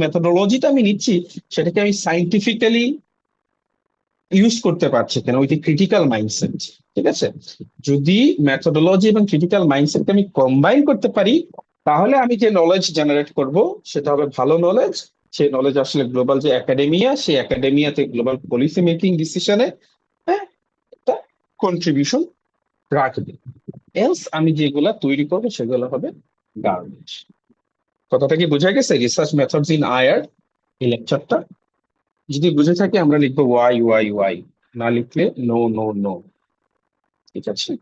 মেথোডোলজিটা আমি নিচ্ছি সেটাকে আমি সাইন্টিফিক্যালি ইউজ করতে পারছি কিনা, ওই যে ক্রিটিক্যাল মাইন্ডসেট। ঠিক আছে, যদি মেথোডোলজি এবং ক্রিটিক্যাল মাইন্ডসেটকে আমি কম্বাইন করতে পারি, তাহলে আমি যে নলেজ জেনারেট করব সেটা হবে ভালো নলেজ। সেই নলেজ আসলে গ্লোবাল যে একাডেমিয়া, সেই একাডেমিয়াতে গ্লোবাল পলিসি মেকিং ডিসিশনে একটা কন্ট্রিবিউশন রাখবে। এলস আমি যেগুলা তৈরি করবো সেগুলো হবে গার্বেজ। কথাটা কি বোঝা গেছে? রিসার্চ মেথডস ইন আয়ার, এই লেকচারটা যদি বুঝে থাকে আমরা লিখবো ওয়াই ওয়াই ওয়াই, না লিখলে নো নো নো। ঠিক আছে।